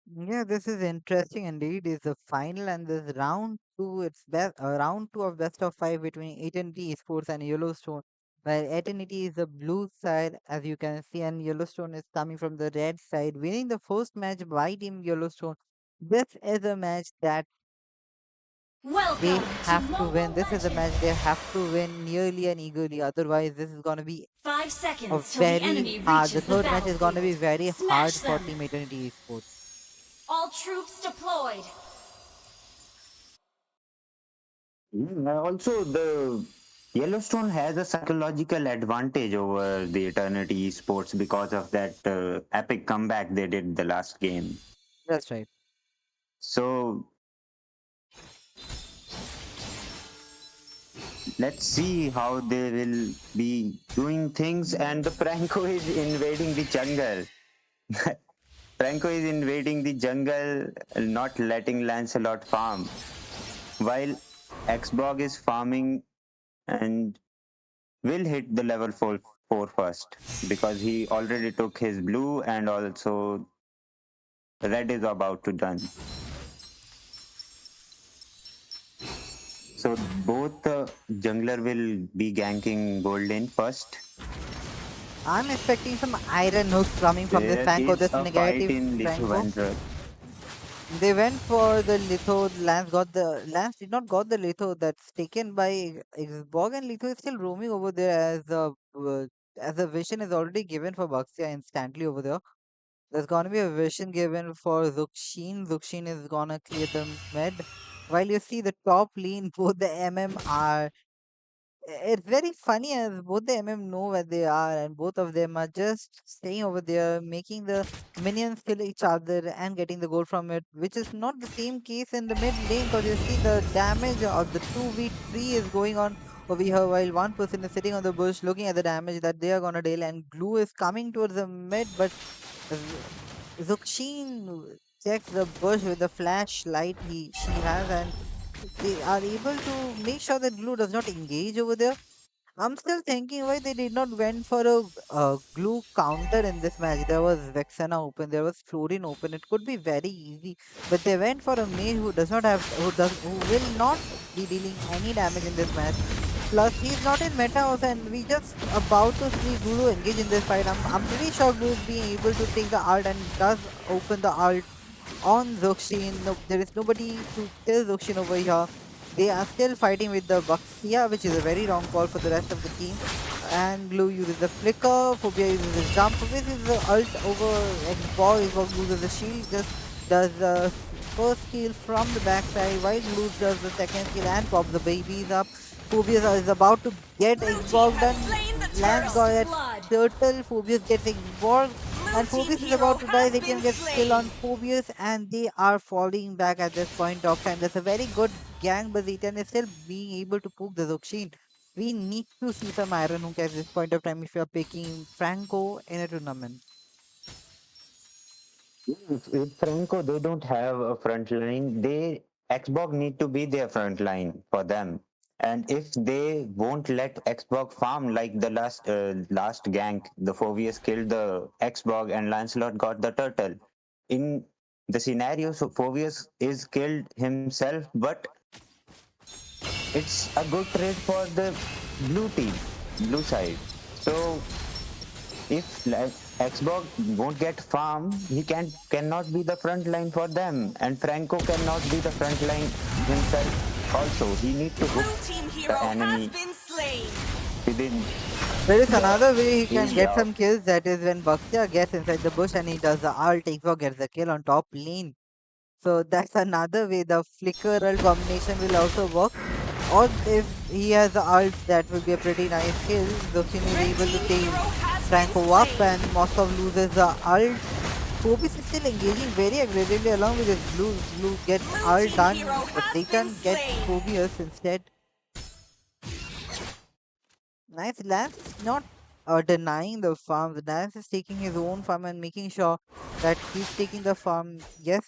A: yeah, this is interesting indeed. Is the final and this round two. It's best round two of best of five between AT&T Esports and Yellowstone. Where AT&T is the blue side, as you can see, and Yellowstone is coming from the red side, winning the first match by Team Yellowstone. This is a match that they
B: Welcome to
A: have to win.
B: Mobile
A: This is a match they
B: Legends!
A: have to win nearly and eagerly. Otherwise, this is gonna be
B: 5
A: a
B: seconds till the
A: very
B: enemy
A: hard. The
B: reaches the
A: third match is gonna be
B: battlefield.
A: very
B: Smash
A: hard for
B: them!
A: Team AT&T Esports.
B: All troops deployed!
D: Also, the Yellowstone has a psychological advantage over the Eternity Esports because of that epic comeback they did the last game.
A: That's right.
D: So let's see how they will be doing things. And the Franco is invading the jungle. Franco is invading the jungle, not letting Lancelot farm, while Xbog is farming and will hit the level 4 first because he already took his blue and also red is about to done. So both jungler will be ganking golden first.
A: I'm expecting some iron hooks coming from this
D: There
A: Franco,
D: is
A: this
D: a fight
A: negative
D: in
A: Franco.
D: Lithuania.
A: They went for the litho. Lance did not got the litho that's taken by Xbog, and litho is still roaming over there as a vision is already given for Baxia instantly over there. There's gonna be a vision given for Zuxin. Zuxin is gonna clear the mid. While you see the top lane, both the MM are it's very funny as both the MM know where they are, and both of them are just staying over there, making the minions kill each other and getting the goal from it, which is not the same case in the mid lane because you see the damage of the 2v3 is going on over here while one person is sitting on the bush looking at the damage that they are gonna deal, and Glue is coming towards the mid, but Z- Zuxin checks the bush with the flashlight she has, and they are able to make sure that Glue does not engage over there. I'm still thinking why they did not went for a glue counter in this match. There was Vexana open, there was Florin open. It could be very easy, but they went for a mage who does not have, who will not be dealing any damage in this match. Plus, he's not in meta also, and we just about to see Guru engage in this fight. I'm pretty sure Guru is being able to take the ult and does open the ult on Zokshin. No, there is nobody to kill Zokshin over here. They are still fighting with the Baxia, which is a very wrong call for the rest of the team. And Blue uses the flicker, Phobia uses the jump, Phobia uses the ult over Xbox, Xbox uses the shield, just does the first kill from the backside, while Blue does the second kill and pops the babies up. Phobia is about to get
B: Blue team
A: Xbox
B: has
A: done.
B: slain the
A: Lance
B: first
A: got that
B: blood!
A: turtle, Phobia gets Xbox
B: Blue
A: and
B: team
A: Phoebus is
B: hero
A: about to die.
B: has
A: They
B: been
A: can get kill
B: slain!
A: on Phoebus, and they are falling back at this point of time. That's a very good gang, but Ethan is still being able to poke the Zokshin. We need to see some Iron Hook at this point of time if you are picking Franco in a tournament.
D: With Franco, they don't have a front line. They Xbox need to be their front line for them. And if they won't let Xbox farm like the last gank, the Phobius killed the Xbox and Lancelot got the turtle. In the scenario, so Phobius is killed himself, but it's a good trade for the blue team. blue side. So if like Xbox won't get farm, he cannot be the front line for them, and Franco cannot be the front line himself. Also, he need to
E: Blue
D: hook
E: team
D: the
E: hero has
D: enemy
E: been slain.
D: within
A: There is
D: the
A: another way he can get
D: area of.
A: some kills. That is when Baxia gets inside the bush and he does the ult, Xbox gets the kill on top lane. So that's another way the flicker ult combination will also work. Or if he has the ult, that will be a pretty nice kill. Zuxin is
E: Red
A: able to
E: team
A: save
E: hero has been
A: Franco up
E: slain.
A: and Moskov loses the ult. Phobos is still engaging very aggressively along with his blue. Blue gets
E: Blue
A: ult
E: team hero
A: done, but
E: has been
A: Zaytan gets
E: slain.
A: Phobius instead. Nice. Lance is not denying the farm. The Lance is taking his own farm and making sure that he's taking the farm. Yes.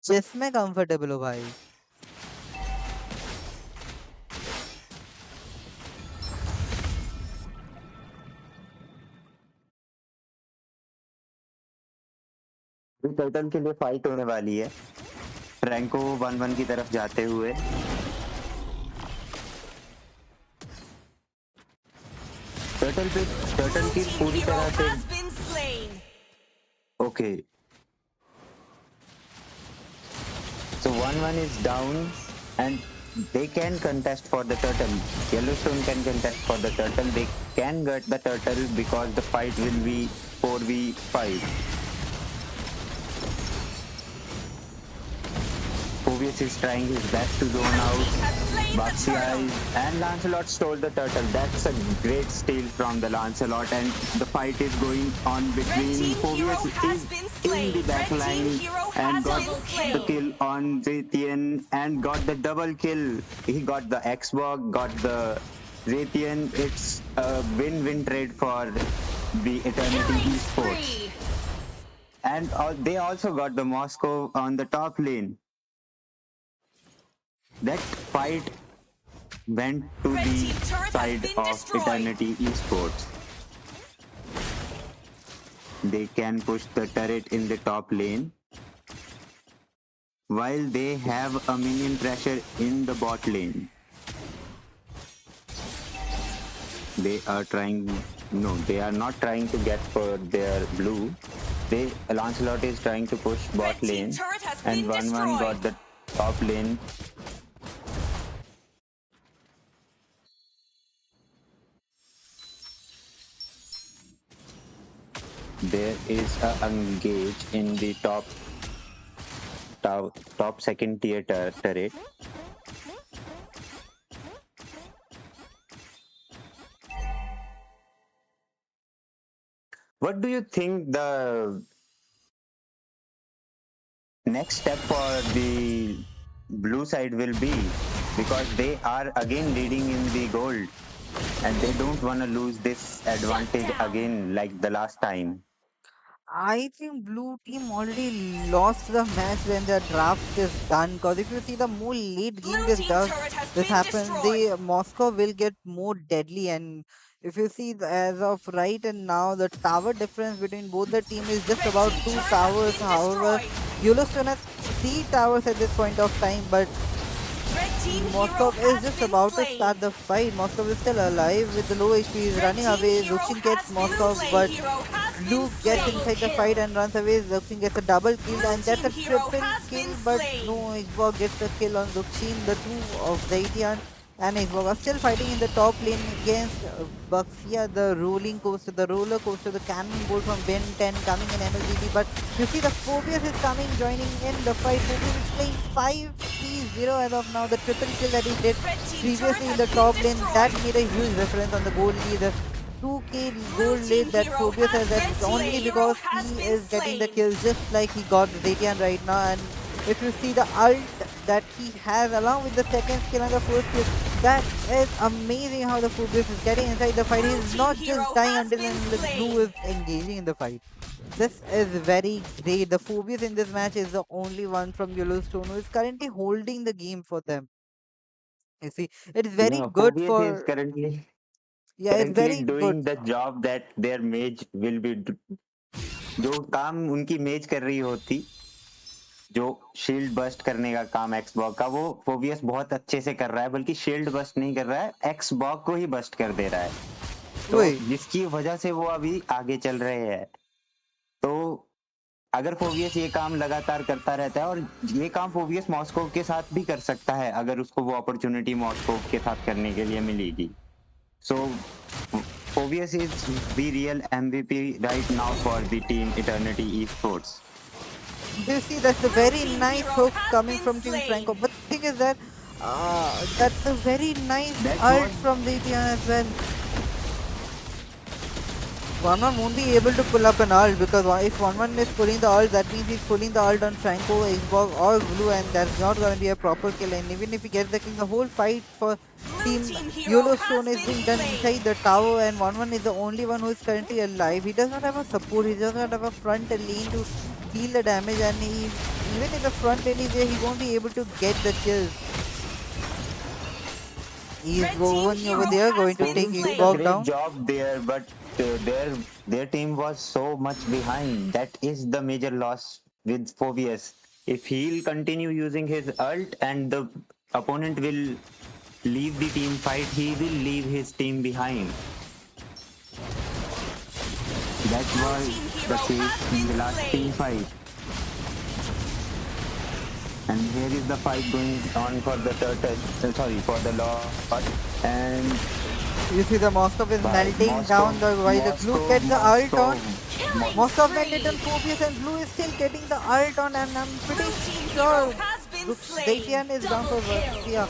A: जिसमें comfortable हो भाई.
D: अभी turtle के लिए fight होने वाली है, Franco 1-1 की तरफ जाते हुए। टर्टल की
E: Blue team
D: पूरी
E: hero
D: तरह से
E: has been slain.
D: Okay, so 1-1 is down and they can contest for the turtle. Yellowstone can contest for the turtle. They can get the turtle because the fight will be 4v5. Phoebus is trying his best to zone
E: Blue
D: out.
E: team has slain the
D: Baxia
E: turtle.
D: and Lancelot stole the turtle. That's a great steal from the Lancelot, and the fight is going on
E: Red
D: between
E: team hero
D: Phoebus
E: has
D: is
E: been
D: in the
E: slain.
D: back
E: Red team
D: line
E: hero
D: and
E: has
D: got
E: been
D: the
E: slain.
D: kill on Zaytian and got the double kill. He got the Xbox, got the Zaytian. It's a win-win trade for the Eternity
E: Killing
D: Esports.
E: spree.
D: And they also got the Moscow on the top lane. That fight went to
E: Red
D: the
E: team turret has
D: side
E: been
D: of
E: destroyed.
D: Eternity Esports. They can push the turret in the top lane while they have a minion pressure in the bot lane. They are trying, no, they are not trying to get for their blue. Lancelot is trying to push bot
E: Red team
D: lane,
E: turret has
D: and
E: been
D: 1-1
E: destroyed.
D: got the top lane. There is a engage in the top second tier turret. What do you think the next step for the blue side will be? Because they are again leading in the gold and they don't want to lose this
E: Shut
D: advantage
E: down.
D: again like the last time.
A: I think blue team already lost the match when the draft is done. Because if you see the more late game
E: Blue
A: this
E: team
A: does,
E: turret has
A: this
E: been
A: happens,
E: destroyed.
A: the Moscow will get more deadly. And if you see as of right and now, the tower difference between both the team is just
E: Red
A: about
E: team
A: two
E: turret has
A: towers.
E: been
A: However,
E: destroyed.
A: Yellowstone has three towers at this point of time, but
E: Red team hero
A: Moskov is
E: has
A: just
E: been
A: about to
E: slain.
A: start the fight. Moskov is still alive with the low HP. He's
E: Red
A: running
E: team
A: away.
E: hero
A: Zuxin gets
E: has been
A: Moskov,
E: slain.
A: but
E: Hero has been
A: Blue gets
E: slain.
A: inside the fight and runs away. Zuxin gets a double kill,
E: Blue
A: and that's
E: team
A: a
E: hero
A: triple
E: has been
A: kill. But no,
E: slain.
A: Xbox gets the kill on Zuxin. The two of Zaitian and Xbox are still fighting in the top lane against Baxia, the rolling coaster, the roller coaster, the cannonball from Ben 10 coming in MLBB. But you see the Phobius is coming, joining in the fight. Phobius is playing 5-3-0 as of now. The triple kill that he did
E: Red team turret
A: previously in
E: has
A: the
E: been
A: top lane, that
E: destroyed.
A: made a huge difference on the goal lead. The 2k
E: Blue
A: gold
E: team
A: lead that
E: hero
A: Phobius
E: has
A: has, and
E: been
A: it's
E: slain.
A: only
E: Hero
A: because
E: has
A: he
E: been
A: is getting the
E: slain.
A: kills just like he got Zaytian right now. And if you see the ult that he has along with the second skill and the first skill, that is amazing how the Phobius is getting inside the fight.
E: Blue
A: He's
E: team
A: not just
E: hero
A: dying
E: has
A: until
E: been
A: unless Blue
E: slain.
A: is engaging in the fight. This is very great. The Phobius in this match is the only one from Yellowstone who is currently holding the game for them. You see, it is very
D: Yeah,
A: good
D: Phobius is
A: for, yeah, it's
D: currently
A: very good.
D: doing the job that their mage will be जो काम उनकी मेज कर रही होती जो shield bast करने का काम एक्सबॉग का, वो फोबियस बहुत अच्छे से कर रहा है, बल्कि शील्ड बस्ट नहीं कर रहा है, एक्सबॉग को ही बस्ट कर दे रहा है। तो
A: वही।
D: जिसकी वजह से वो अभी आगे चल रहे हैं। तो अगर फोबियस ये काम लगातार करता रहता है, और ये काम फोबियस मॉस्को के साथ भी कर सकता है अगर उसको वो अपॉर्चुनिटी मॉस्को के साथ करने के लिए मिलेगी। So Phobias is the real MVP right now for the team Eternity esports.
A: You see, that's a
E: Blue
A: very
E: team
A: nice
E: hero
A: hook
E: has
A: coming
E: been
A: from Team
E: slain.
A: Franco. But the thing is that that's a very nice
D: That
A: ult
D: was
A: from Zetian as well. One won't be able to pull up an ult because if one is pulling the ult, that means he's pulling the ult on Franco, Xbox, or Blue, and that's not going to be a proper kill. And even if he gets the kill, the whole fight for
E: Blue
A: Team
E: team hero has
A: Yellowstone is
E: been
A: being done
E: slain.
A: inside the tower, and one is the only one who is currently alive. He does not have a support. He does not have a front lane to deal the damage, and even if the front lane is there, he won't be able to get the kills. He's
E: Red team
A: going over
E: hero
A: there,
E: has
A: going to
E: been
A: take
D: Fobius did a
A: Xbox
E: slain.
D: great
A: down.
D: job there, but their team was so much behind. That is the major loss with Fobius. If he'll continue using his ult and the opponent will leave the team fight, he will leave his team behind. That
E: Blue
D: was
E: team
D: the
E: hero
D: case
E: has
D: in
E: been
D: the last team
E: slain.
D: fight. And here is the fight going on for the sorry, for the Lord. And
A: You see the Moskov is
D: by
A: melting down while the Blue gets the ult on.
E: Killing
A: Moskov went it on
E: spree.
A: Phobius and Blue is still getting the ult on, and I'm pretty
E: Blue team hero
A: sure
E: has been
A: looks
E: slain.
A: Zaitian is down
B: Double
A: for
B: kill.
A: Vaxia.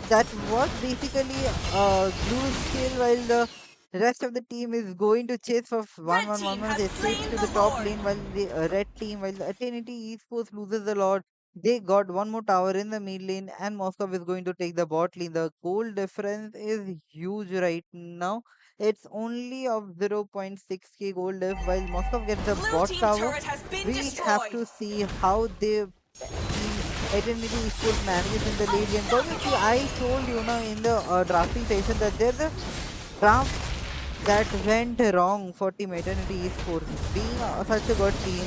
A: That was basically Blue's kill while the rest of the team is going to chase for one
E: Red
A: one one
E: team
A: one.
E: has
A: They chase
E: slain
A: to
E: the
A: the top
E: Lord.
A: lane while the red team, while the Eternity Esports loses the Lord. They got one more tower in the mid lane, and Moscow is going to take the bot lane. The goal difference is huge right now. It's only of 0.6k gold diff while Moscow gets the
E: Blue
A: bot
E: team
A: tower.
E: turret has been
A: We have
E: destroyed.
A: to see how they team Identity Esports manages in the late game. Because you see, I told you now in the drafting session that there's a draft that went wrong for Team Eternity Esports. Being such a good team,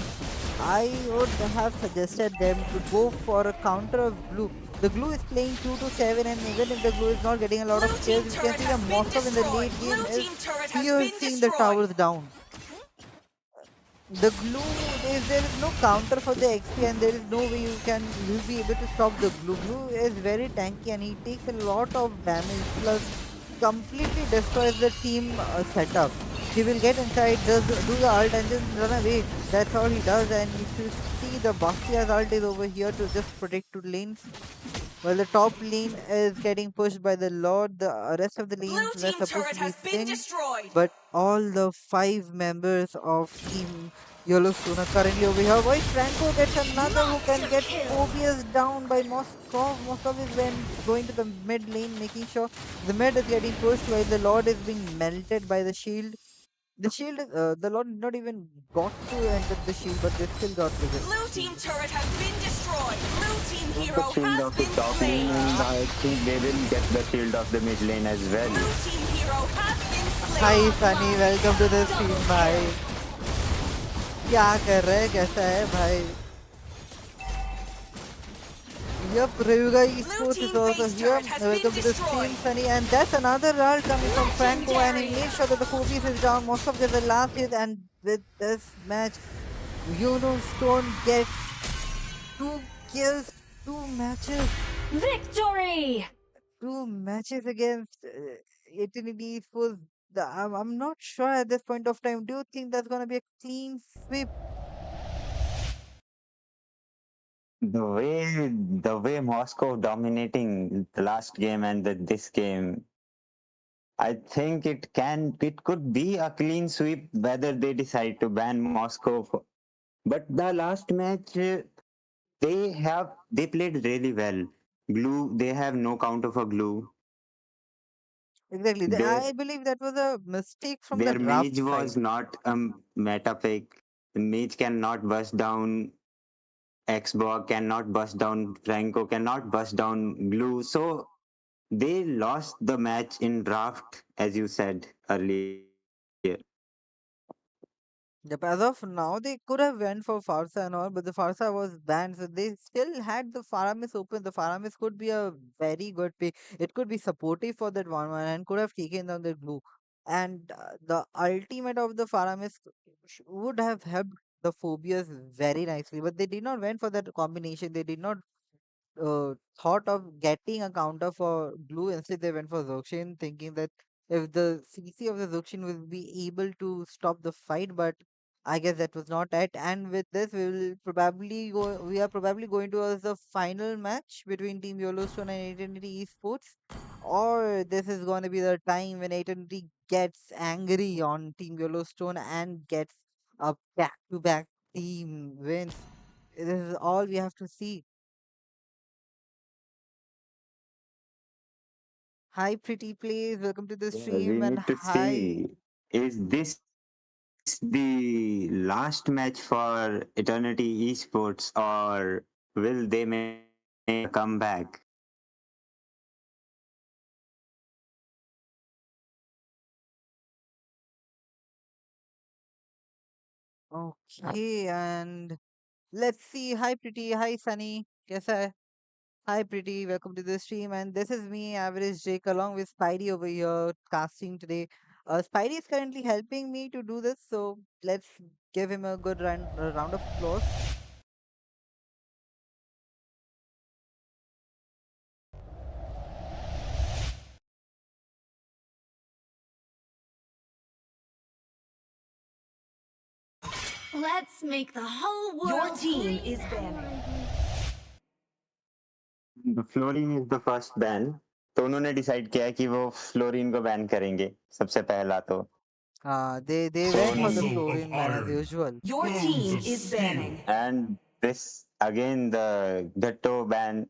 A: I would have suggested them to go for a counter of Blue. The Glue is playing 2 to 7, and even if the Glue is not getting a lot of
E: Blue team
A: kills, you can
E: turret
A: see the
E: has been
A: Moscow in the
E: destroyed.
A: late game
E: Blue
A: is
E: team turret has been
A: piercing the
E: destroyed.
A: towers down. The glue there is no counter for the XP, and there is no way you'll be able to stop the glue. Glue is very tanky and he takes a lot of damage, plus completely destroys the team setup. He will get inside, do the ult and just run away. That's all he does. And if you see, the Bastia's ult is over here to just protect two lanes. While the top lane is getting pushed by the Lord, the rest of the
E: Blue
A: lanes were
E: team
A: supposed to
E: turret
A: be
E: has been
A: synced,
E: destroyed.
A: but all the five members of Team Yellowstone are currently over here. While Franco gets another hook and
B: Monster
A: gets
B: kill.
A: Phobius down by Moskov. Moskov is when going to the mid lane, making sure the mid is getting pushed while the Lord is being melted by the shield. The shield, the Lord did not even got to enter the shield, but they still got to the
E: Blue team
A: shield.
E: turret has been destroyed. Blue team
D: Got the
E: hero
D: shield
E: has
D: of the
E: been
D: top lane,
E: slain.
D: and I think they will get the shield of the mid lane as well.
E: Blue team hero has been
A: Hi
E: slain.
A: Sunny, welcome to the
B: Double
A: stream,
B: kill.
A: bhai. क्या कर रहे हैं कैसा है भाई? Yep, Ryuga
E: Blue
A: Esports is
E: team
A: also
E: base
A: here.
E: turret has been
A: Welcome to the
E: destroyed.
A: stream, Sunny. And that's another round coming from Franco, and he
B: Legendary.
A: made sure that the Phobius is down. Most of the last hit, and with this match, Stone get two kills, two matches,
B: Victory.
A: two matches against Eternity Esports. I'm not sure at this point of time. Do you think that's gonna be a clean sweep?
D: The way Moscow dominating the last game and this game, I think it could be a clean sweep whether they decide to ban Moscow. But the last match, they played really well. Glue, they have no counter for Glue.
A: Exactly.
D: Their
A: I believe that was a mistake from the
D: their
A: draft
D: mage
A: side.
D: was not a meta pick. The mage cannot bust down Xbox, cannot bust down Franco, cannot bust down Glue. So they lost the match in draft, as you said earlier.
A: Yep, as of now, they could have went for Farsa and all, but the Farsa was banned, so they still had the Faramis open. The Faramis could be a very good pick. It could be supportive for that one and could have taken down the blue. And the ultimate of the Faramis would have helped the Phobias very nicely, but they did not went for that combination. They did not thought of getting a counter for blue. Instead, they went for Zokshin, thinking that if the CC of the Zokshin will be able to stop the fight, but I guess that was not it. And with this, we will probably go. We are probably going towards the final match between Team Yellowstone and Eternity Esports, or this is going to be the time when Eternity gets angry on Team Yellowstone and gets a back-to-back team wins. This is all we have to see. Hi, pretty please. Welcome to the
D: Yeah, we
A: stream and
D: need to
A: hi.
D: see, is this the last match for Eternity Esports, or will they make a comeback?
A: Okay, and let's see. Hi, pretty. Hi, Sunny. Yes, I. Hi, pretty. Welcome to the stream. And this is me, Average Jake, along with Spidey over here casting today. Spidey is currently helping me to do this, so let's give him a good round of applause.
B: Let's make the whole
E: Your
B: world
E: team
B: green.
E: is banning.
D: Fluorine is the first ban, तो उन्होंने decide किया कि वो fluorine को ban करेंगे सबसे पहला तो.
A: They
D: So
A: went for the
C: Muscle of
A: Florin man as
C: iron,
A: usual.
E: Your
C: bones
E: team
C: of
E: is
C: steel.
E: banning.
D: and this again the ghetto ban,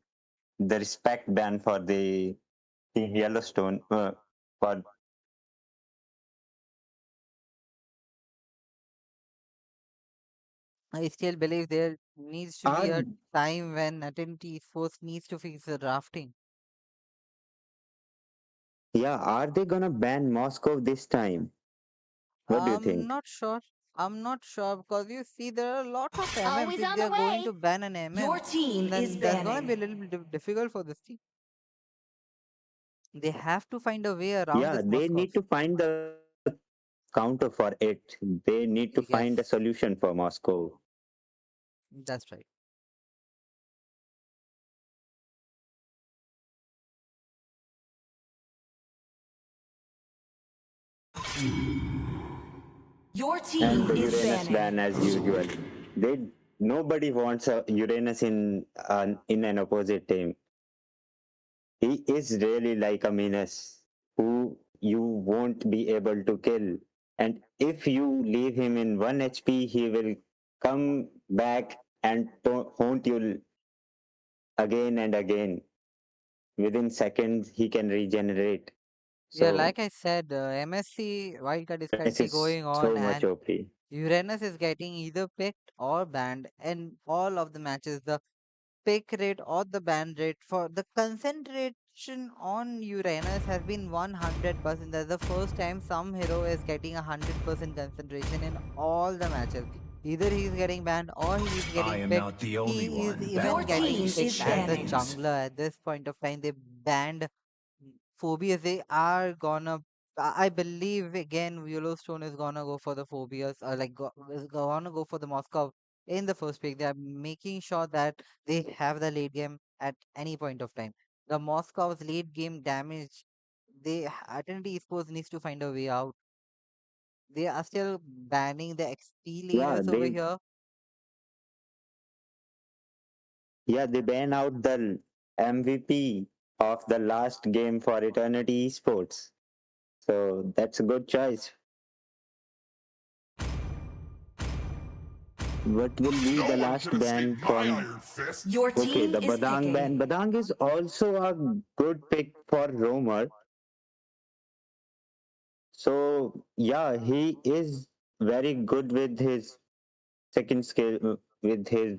D: the respect ban for the team Yellowstone, for
A: I still believe there needs to be
D: are
A: a time when Identity Force needs to fix the drafting.
D: yeah, are they gonna ban Moscow this time? What do you
A: I'm
D: think?
A: not sure. I'm not sure because you see there are a lot of MMs.
B: Always
A: If
B: on
A: they
B: the
A: are going
B: way.
A: to ban an
E: Your
A: MM,
E: team is
A: then that's gonna be
E: banning.
A: a little bit difficult for this team. They have to find a way around
D: Yeah,
A: this
D: they
A: Moskov.
D: need to find the counter for it. They need to find a
A: Yes,
D: solution for Moscow.
A: that's right.
E: Your
D: And
E: team
D: the
E: is
D: Uranus
E: banning.
D: ban as usual. They Nobody wants a Uranus in an opposite team. He is really like a menace who you won't be able to kill. And if you leave him in 1 HP, he will come back and haunt you again and again. Within seconds, he can regenerate.
A: Yeah,
D: So
A: like I said, MSC wildcard is
D: Uranus
A: currently
D: is
A: going
D: so
A: on,
D: much
A: and
D: OP.
A: Uranus is getting either picked or banned in all of the matches. The pick rate or the ban rate for the concentration on Uranus has been 100%. That's the first time some hero is getting 100% concentration in all the matches. Either he is getting banned or he is
C: I
A: getting
C: am
A: picked.
C: not the only
A: He is
C: one
E: Your
A: even
C: bound by
A: getting
E: team
A: picked
E: is
A: as the
E: banning.
C: restrictions.
A: jungler at this point of time. They banned Phobias. They are gonna. I believe again Yellowstone is gonna go for the Phobias, is gonna go for the Moscow in the first pick. They are making sure that they have the late game at any point of time. The Moscow's late game damage, they Identity Esports needs to find a way out. They are still banning the XP
D: Yeah,
A: laners over here.
D: they ban out the MVP of the last game for Eternity Esports. So that's a good choice. What will be
C: No
D: the
C: one can
D: last
C: escape
D: ban
C: my
D: from?
C: iron fist.
E: Your
D: Okay,
E: team
D: the
E: is
D: Badang
E: picking.
D: ban. Badang is also a good pick for Roamer. So yeah, he is very good with his second skill, with his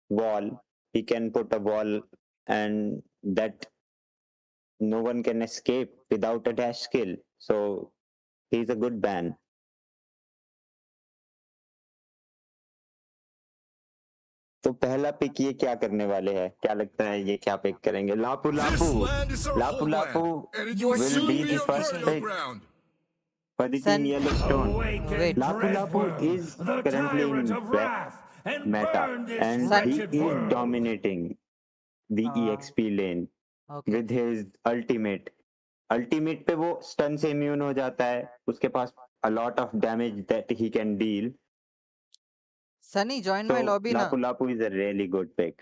D: wall. He can put a wall, and that no one can escape without a dash skill. So he's a good ban. तो पहला pick ये क्या करने वाले हैं? क्या लगता है ये क्या पिक करेंगे? लापू लापू.
C: This land is our
D: Lapu Lapu
C: homeland, and it will
E: Your
D: will
C: soon
D: be
E: team
C: be
D: the
E: is
C: our
D: first
E: picking.
C: burial
D: pick
C: ground.
D: for the team
A: Sun.
D: Yellowstone.
F: Awaken,
A: Wait.
D: Lapu Lapu
F: Dreadworm,
D: is
F: the
D: currently
F: tyrant
D: in
F: of wrath, and
D: meta,
F: burn this
D: and
A: Sun.
D: he
F: wretched
D: is
F: world.
D: dominating the
A: Uh,
D: EXP lane
A: okay.
D: with his ultimate. Ultimate पे वो stun से immune हो जाता है. उसके पास a lot of damage that he can deal.
A: Sunny, join my
D: So
A: lobby
D: Lapu
A: now.
D: Lapu is a really good pick.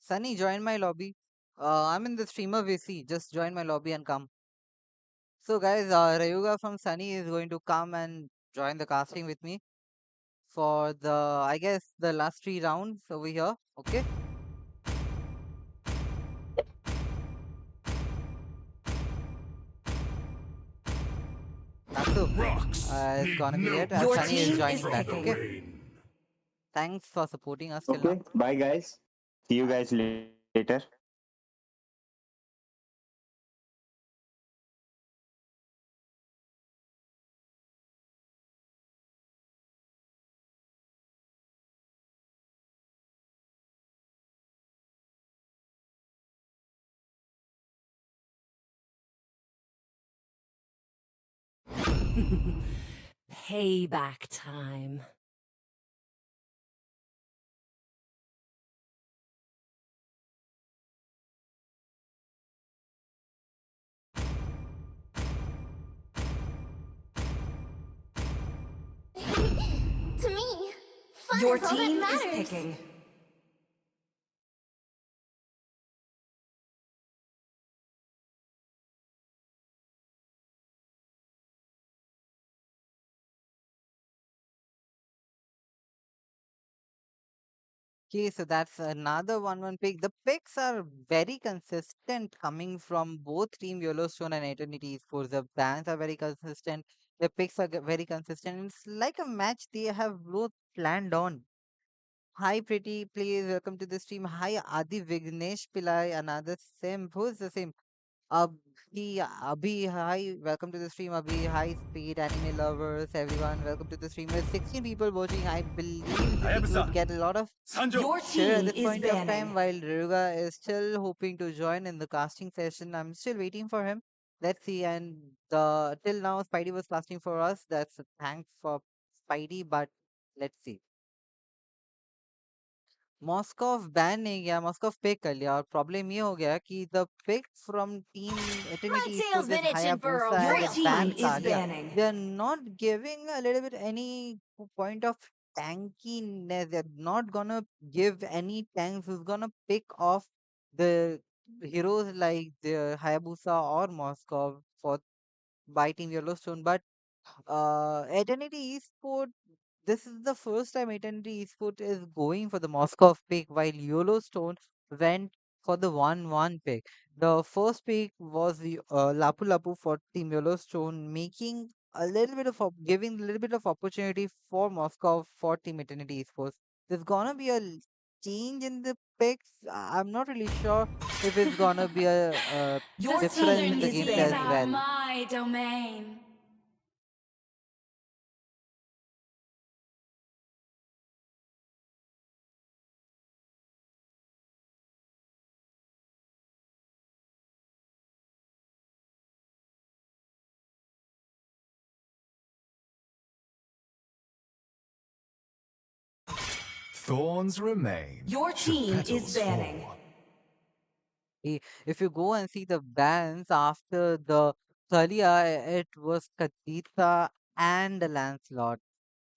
A: Sunny, join my lobby. I'm in the streamer VC. Just join my lobby and come. So, guys, Rayuga from Sunny is going to come and join the casting with me for the, I guess, the last 3 rounds over here. Okay. Natsu
C: Rocks
A: is
C: need
A: gonna be
C: no
A: late as
E: Your
A: Sunny is
E: team
C: protection
E: is
A: joining
C: from
A: back.
C: the
A: Okay.
E: picking.
C: rain.
A: Thanks for supporting us till now.
D: Okay, bye guys. See you guys later.
E: Payback time.
B: To me, fun
E: Your
B: is all that
E: team is
B: matters.
E: picking.
A: Okay, so that's another 1-1 pick. The picks are very consistent coming from both Team Yellowstone and Eternity Esports. The bans are very consistent. The picks are very consistent. It's like a match they have both planned on. Hi, pretty, please welcome to the stream. Hi, Adi Vignesh Pillai, another Sim. Who's the same? Abhi, hi, welcome to the stream, Abhi. Hi, speed anime lovers, everyone, welcome to the stream. There's 16 people watching. I believe the pick would
C: Hayabusa,
A: get a lot of
C: Sanjo.
E: Your
A: share at
E: team
A: this
E: is
A: point of
E: banning.
A: time. While Ruga is still hoping to join in the casting session, I'm still waiting for him. Let's see. And till now, Spidey was casting for us. That's a thanks for Spidey, but let's see. Moskov ban नहीं गया मॉस्कोव pick कर लिया और problem ये हो गया कि the pick from team
B: My
A: eternity
B: tail's
A: sports that
B: been itching for a
A: Hayabusa
E: Your
A: and the
B: real
E: team
A: ban
B: fight.
E: is
A: तालिया
E: banning.
A: they are not giving a little bit any point of tankiness. They're not gonna give any tanks who's gonna pick off the heroes like the Hayabusa or Moskov for by Team Yellowstone. But Eternity Esport, this is the first time Eternity Esport is going for the Moscow pick, while Yellowstone went for the 1-1 pick. The first pick was the Lapu Lapu for Team Yellowstone, making a little bit of giving a little bit of opportunity for Moscow for Team Eternity Esports. There's gonna be a change in the picks. I'm not really sure if it's gonna be a
E: Your
B: The
A: difference
E: team
A: in
B: southern
A: the
E: is
A: gameplay
B: seas
A: as
E: banning.
B: are
A: well.
B: my domain.
C: Thorns remain.
E: Your
C: Should
E: team is
C: petals
E: banning.
C: fall.
A: If you go and see the bans after the Thalia, it was Kadita and Lancelot.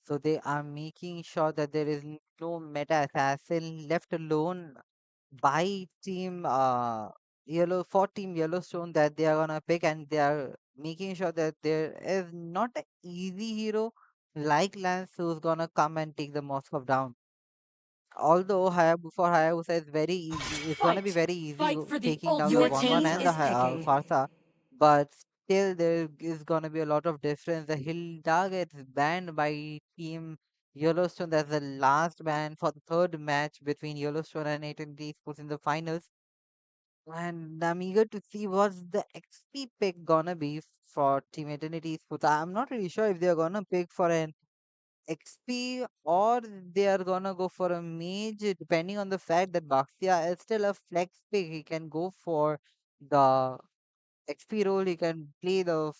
A: So they are making sure that there is no meta assassin left alone by team Team Yellowstone that they are gonna pick, and they are making sure that there is not an easy hero like Lance who's gonna come and take the Moscow down. Although for Hayabusa is very easy, it's gonna be
B: Fight!
A: very easy
B: Fight for the
A: taking down the
E: Your
B: ultimate
A: 1-1
E: team
A: and the
E: is
B: weapon!
E: picking.
A: Farsa, but still there is gonna be a lot of difference. The Hilda gets banned by Team Yellowstone. That's the last ban for the third match between Yellowstone and AT&T Sports in the finals. And I'm eager to see what's the XP pick gonna be for Team Eternity Sports. I'm not really sure if they're gonna pick for an XP or they are gonna go for a mage, depending on the fact that Baxia is still a flex pick. He can go for the XP role, he can play the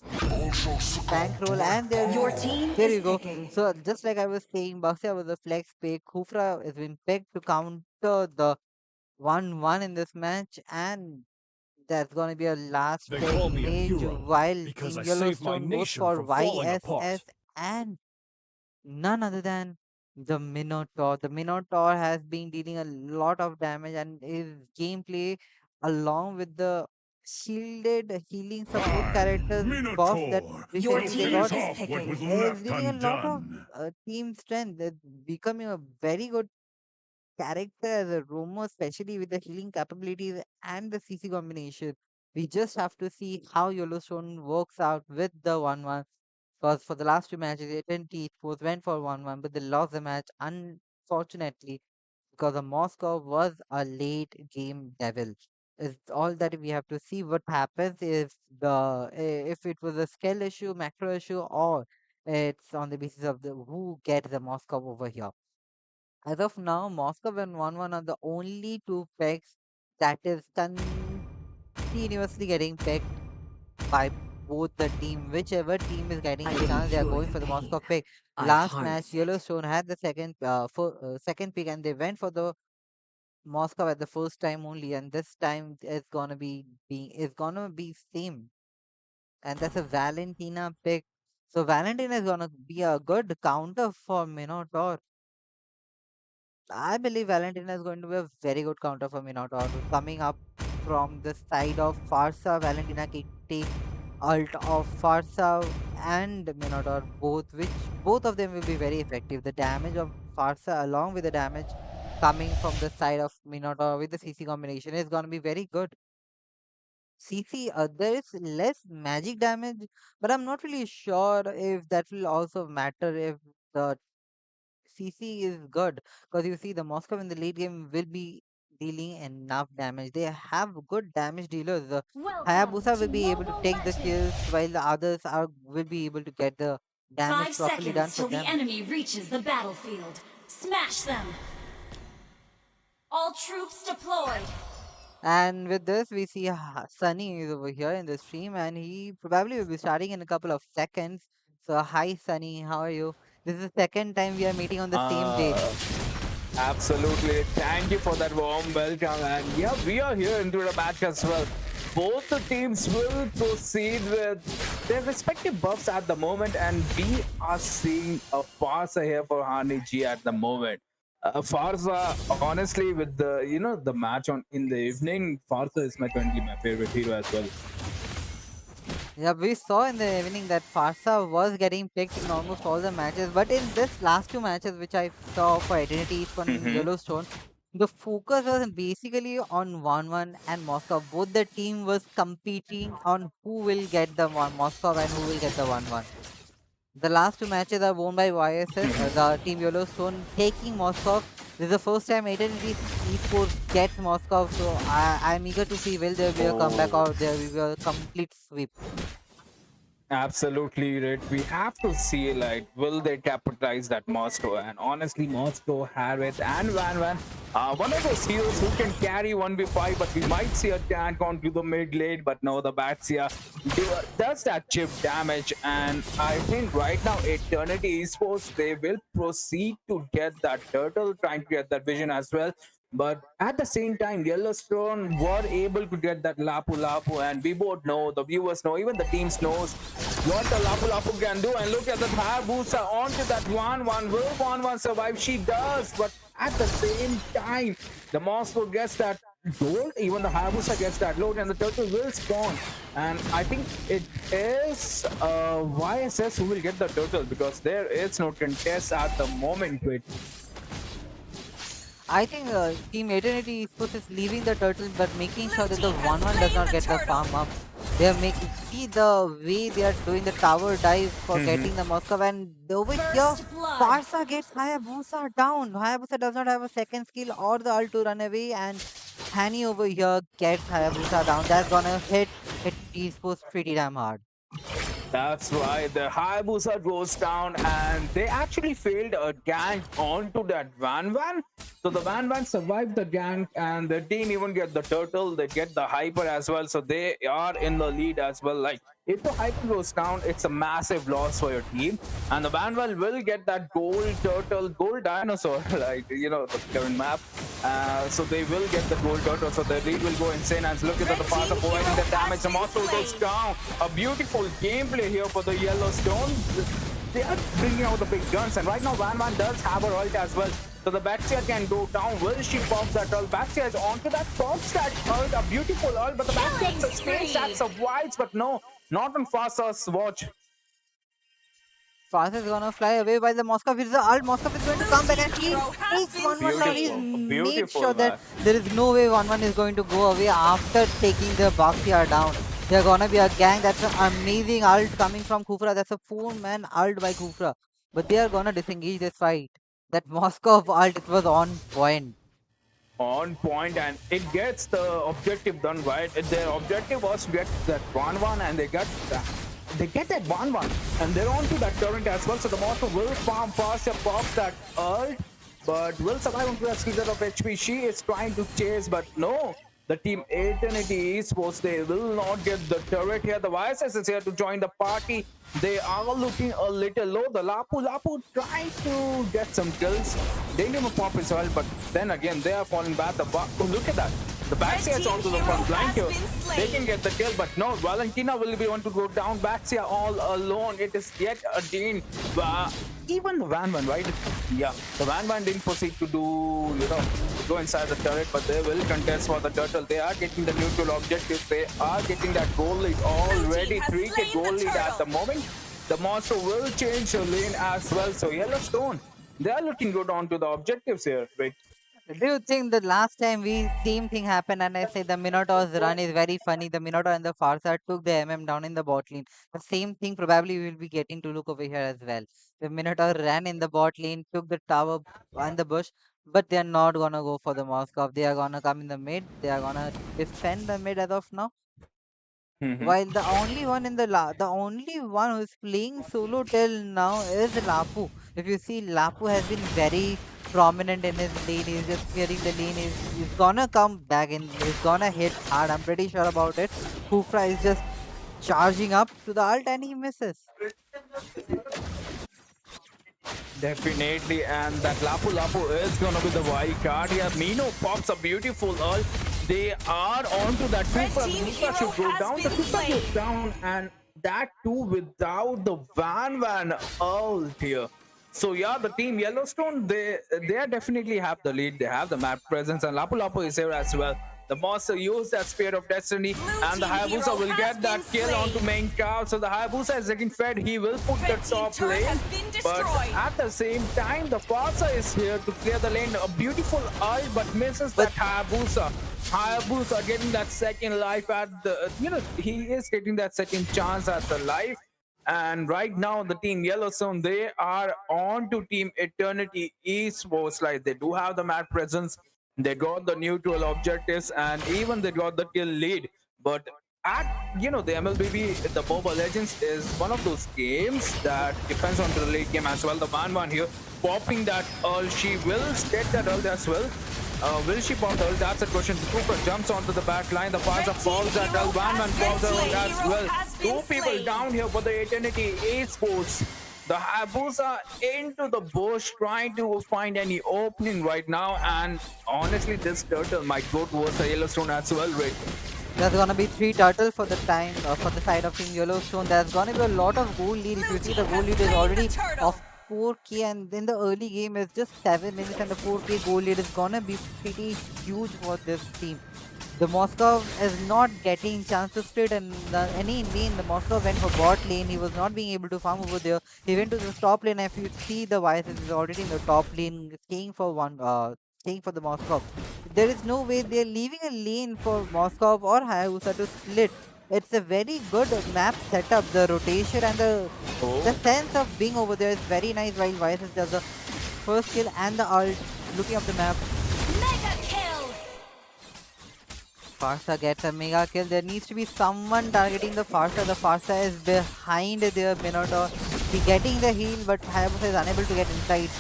A: tank role, and
E: Your team
A: there
E: is
A: you go.
E: picking.
A: So just like I was saying, Baxia was a flex pick. Kufra has been picked to counter the 1-1 in this match, and that's gonna be a last
C: They
A: pick
C: call me a
A: mage,
C: hero
A: while
C: because
A: Team
C: I saved my
A: Yellowstone goes
C: nation
A: for
C: from falling
A: YSS
C: apart.
A: and none other than the Minotaur. The Minotaur has been dealing a lot of damage, and his gameplay, along with the shielded healing support characters buff that
C: Minotaur!
E: Your
A: recently
C: Don't
A: they
E: team
A: got,
C: finish
E: is
C: off what
E: picking.
C: was
A: is
C: left
A: dealing a lot of
C: undone.
A: team strength. It's becoming a very good character as a roamer, especially with the healing capabilities and the CC combination. We just have to see how Yellowstone works out with the 1-1. Because for the last two matches, AT&T Esports went for 1-1, but they lost the match unfortunately because the Moscow was a late game devil. It's all that we have to see what happens if it was a skill issue, macro issue, or it's on the basis of the who gets the Moscow over here. As of now, Moscow and 1-1 are the only two picks that is continuously getting picked by both the team. Whichever team is getting
E: I
A: the chance, they are
E: enjoy
A: going
E: the
A: for the Moscow
E: pain.
A: pick.
E: I
A: Last match,
E: harness it.
A: Yellowstone had the second pick, and they went for the Moscow at the first time only. And this time it's gonna be same, and that's a Valentina pick. So Valentina is gonna be a good counter for Minotaur. I believe Valentina is going to be a very good counter for Minotaur. Coming up from the side of Farsa, Valentina can take ult of Farsa and Minotaur, both of them will be very effective. The damage of Farsa along with the damage coming from the side of Minotaur with the CC combination is going to be very good. CC, there is less magic damage, but I'm not really sure if that will also matter if the CC is good, because you see the Moscow in the late game will be dealing enough damage. They have good damage dealers.
B: Welcome
A: Hayabusa
B: to
A: will be able to
B: Mobile
A: take the kills
B: Legends!
A: while the others are will be able to get the damage
B: Five
A: properly done
B: seconds
A: for
B: till the
A: them.
B: enemy reaches the battlefield. Smash them! All troops deployed!
A: And with this, we see Sunny is over here in the stream, and he probably will be starting in a couple of seconds. So, hi Sunny, how are you? This is the second time we are meeting on the same date.
F: Uh, Absolutely. Thank you for that warm welcome. And yeah, we are here into the match as well. Both the teams will proceed with their respective buffs at the moment, and we are seeing a Farsa here for Hani G at the moment. Farsa, honestly, with the the match on in the evening, Farsa is my currently my favorite hero as well.
A: Yeah, we saw in the evening that Farsa was getting picked in almost all the matches, but in this last two matches, which I saw for Identity from
F: Hmm.
A: Yellowstone, the focus was basically on 1-1 and Moscow. Both the team was competing on who will get the one Moscow and who will get the 1-1. The last two matches are won by YSS, the team Yellowstone taking Moscow. This is the first time Identity Esports gets Moscow, so I'm eager to see will there be a comeback
F: Oh.
A: or there will be a complete sweep.
F: Absolutely right. We have to see like will they capitalize that Moscow, and honestly Moscow, Harriet and Van Van, one of those heroes who can carry 1v5, but we might see a tank onto the mid lane, but no, the Batsia does that chip damage. And I think right now Eternity Esports, they will proceed to get that turtle, trying to get that vision as well. But at the same time, Yellowstone were able to get that Lapu Lapu, and we both know, the viewers know, even the teams knows what the Lapu Lapu can do. And look at the Hayabusa onto that 1-1. Will 1-1 survive? She does, but at the same time, the Moscow gets that gold, even the Hayabusa gets that load, and the turtle will spawn. And I think it is YSS who will get the turtle, because there is no contest at the moment with.
A: I think Team Eternity Esports is leaving the turtle but making
E: Blue
A: sure that the
E: team has
A: 1-1 does
E: slain
A: not
E: the
A: get the
E: turtle.
A: farm up. They are making see the way they are doing the tower dive for getting the Moscow, and over here
B: First blood!
A: Farsa gets Hayabusa down. Hayabusa does not have a second skill or the ult to run away, and Hani over here gets Hayabusa down. That's gonna hit Eternity Esports pretty damn hard.
F: That's right. The Hayabusa goes down, and they actually failed a gank onto that Van Van. So the Van Van survived the gank, and the team even get the turtle. They get the hyper as well, so they are in the lead as well. Like if the hyper goes down, it's a massive loss for your team, and the Van Van will get that gold turtle, gold dinosaur, like the current map. So they will get the gold turtle, so the lead will go insane. And look at the path of avoiding the damage. The monster goes down. A beautiful gameplay here for the Yellowstone. They are bringing out the big guns, and right now Van Van does have her ult as well. So the Baxia can go down. Will she pop that ult? Baxia is onto that. Pops that ult. A beautiful ult, but the Baxia sustains stacks of wilds, but no, not on Fasa's watch.
A: Fast is gonna fly away while the Moscow is the ult. Moscow is going to come back and he
E: Hero has
A: takes
E: been
A: 1-1 down. He's
E: slain.
A: made
F: Beautiful,
A: sure that
F: man.
A: there is no way 1-1 is going to go away after taking the Bakhtiar down. They're gonna be a gang. That's an amazing ult coming from Kufra. That's a 4-man ult by Kufra. But they are gonna disengage this fight. That Moscow ult, it was on point.
F: On point, and it gets the objective done right. Their objective was to get that 1-1, and they get that 1-1, and they're on to that turret as well. So the monster will farm faster, pop that ult, but will survive onto that skill of HP. She is trying to chase, but no. The team Eternity Esports, they will not get the turret here. The YSS is here to join the party. They are looking a little low. The Lapu trying to get some kills. They didn't even pop his ult, but then again, they are falling back. Oh, look at that. The Baxia is onto the front line here. They can get the kill, but no, Valentina will be one to go down. Baxia all alone. It is yet again. Even Van Van, right? Yeah, the Van Van didn't proceed to go inside the turret, but they will contest for the turtle. They are getting the neutral objectives. They are getting that goal lead already. 3K goal lead at the moment. The monster will change the lane as well. So Yellowstone, they are looking good onto the objectives here, right?
A: Do you think the last time same thing happened and I say the Minotaur's run is very funny? The Minotaur and the Farsa took the down in the bot lane. The same thing probably we will be getting to look over here as well. The Minotaur ran in the bot lane, took the tower and the bush, but they are not gonna go for the Moskov. They are gonna come in the mid. They are gonna defend the mid as of now.
F: Mm-hmm.
A: While the only one who's playing solo till now is Lapu. If you see, Lapu has been very prominent in his lane. He's just clearing the lane. He's gonna come back and he's gonna hit hard. I'm pretty sure about it. Kufra is just charging up to the ult and he misses.
F: Definitely, and that Lapu is gonna be the wild card here. Mino pops a beautiful ult. They are onto that Tupa.
E: Team
F: Tupa should
E: hero
F: go
E: has
F: down. The
E: been
F: Tupa
E: slain.
F: goes down, and that too without the Van Van ult here. So yeah, the team Yellowstone, they definitely have the lead. They have the map presence, and Lapu is here as well. The monster used that Spear of Destiny, and the
E: team
F: Hayabusa
E: hero
F: will
E: has
F: get that
E: been
F: kill
E: slain.
F: onto main cow. So the Hayabusa is getting fed. He will put the
E: Red team
F: top
E: turret
F: lane,
E: has been
F: but
E: destroyed.
F: at the same time, the Farsa is here to clear the lane. A beautiful eye, but misses
A: But
F: that Hayabusa. Hayabusa getting that second life at the, he is getting that second chance at the life. And right now, the team Yellowstone, they are on to team Eternity Esports. Like they do have the map presence, they got the neutral objectives, and even they got the kill lead. But at the MLBB, the Moba Legends is one of those games that depends on the late game as well. The Van here popping that ult, she will get that ult as well. Will she pop the ult? That's a question. The Cooper jumps onto the back line. The Farsa falls that ult. Van falls the ult as well. Two people down here for the Eternity Esports. The Hayabusa into the bush trying to find any opening right now, and honestly this turtle might go towards the Yellowstone as well, right?
A: there's gonna be 3 turtles for the time for the side of Team Yellowstone. There's gonna be a lot of goal lead. If you see, the goal lead is already of 4K, and in the early game is just 7 minutes, and the 4K goal lead is gonna be pretty huge for this team. The Moscow is not getting chance to split, and any lane the Moscow went for bot lane. He was not being able to farm over there. He went to the top lane. If you see, the YSS is already in the top lane, staying for the Moscow. There is no way they're leaving a lane for Moscow or Hayabusa to split. It's a very good map setup. The rotation and the sense of being over there is very nice. While YSS does the first kill and the ult, looking up the map.
B: Mega kill.
A: Farsa gets a mega kill. There needs to be someone targeting the Farsa. The Farsa is behind their Minotaur. He getting the heal, but Hayabusa is unable to get inside.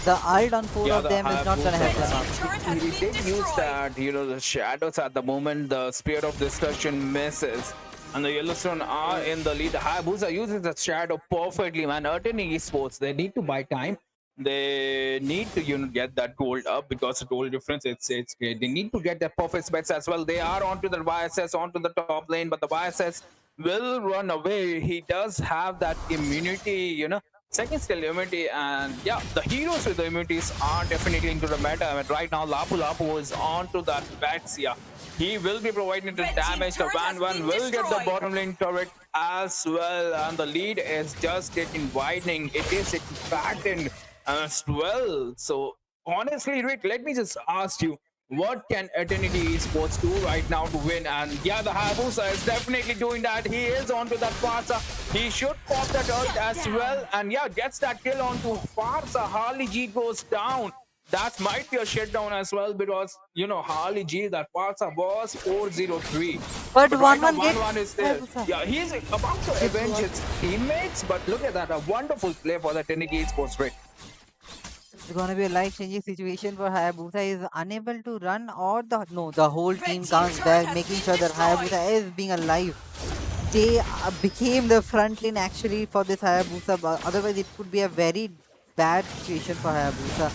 A: The ult on four
F: Yeah,
A: of
F: the
A: them is not gonna help
F: Hayabusa.
A: them
E: Red
A: out.
E: team turret has
F: He
E: been
F: did use
E: destroyed.
F: that, the shadows at the moment. The Spear of Destruction misses. And the Yellowstone are in the lead. Hayabusa uses the shadow perfectly, man. Urtani Esports, they need to buy time. They need to get that gold up because the gold difference it's great. They need to get their perfect specs as well. They are onto the YSS onto the top lane, but the YSS will run away. He does have that immunity. Second skill immunity, and yeah, the heroes with the immunities are definitely into the meta. I mean, right now, Lapu Lapu is on to that Vexia. He will be providing the
E: Red team
F: damage. The
E: turret has
F: Van Van
E: been
F: will get the
E: destroyed.
F: bottom lane turret as well, and the lead is just getting widening. It is getting fattened as well. So honestly, Rick, let me just ask you, what can Eternity Esports do right now to win? And yeah, the Hayabusa is definitely doing that. He is onto that Farsa. He should pop that ult as well. And yeah, gets that kill onto Farsa. Harley G goes down. That might be a shutdown as well because, Harley G, that Farsa was 403.
A: But
F: But right now,
A: 1-1 gets
F: 1-1 is there.
A: Hayabusa.
F: Yeah, he's about to
A: It's
F: avenge
A: one.
F: his teammates. But look at that, a wonderful play for the Eternity Esports, Rick.
A: It's gonna be a life-changing situation for Hayabusa. He is unable to run, or the whole
E: Red
A: team
E: team
A: comes
E: turret
A: back,
E: has
A: making
E: been
A: sure that
E: destroyed.
A: Hayabusa is being alive. They became the front line actually for this Hayabusa. But otherwise, it could be a very bad situation for Hayabusa.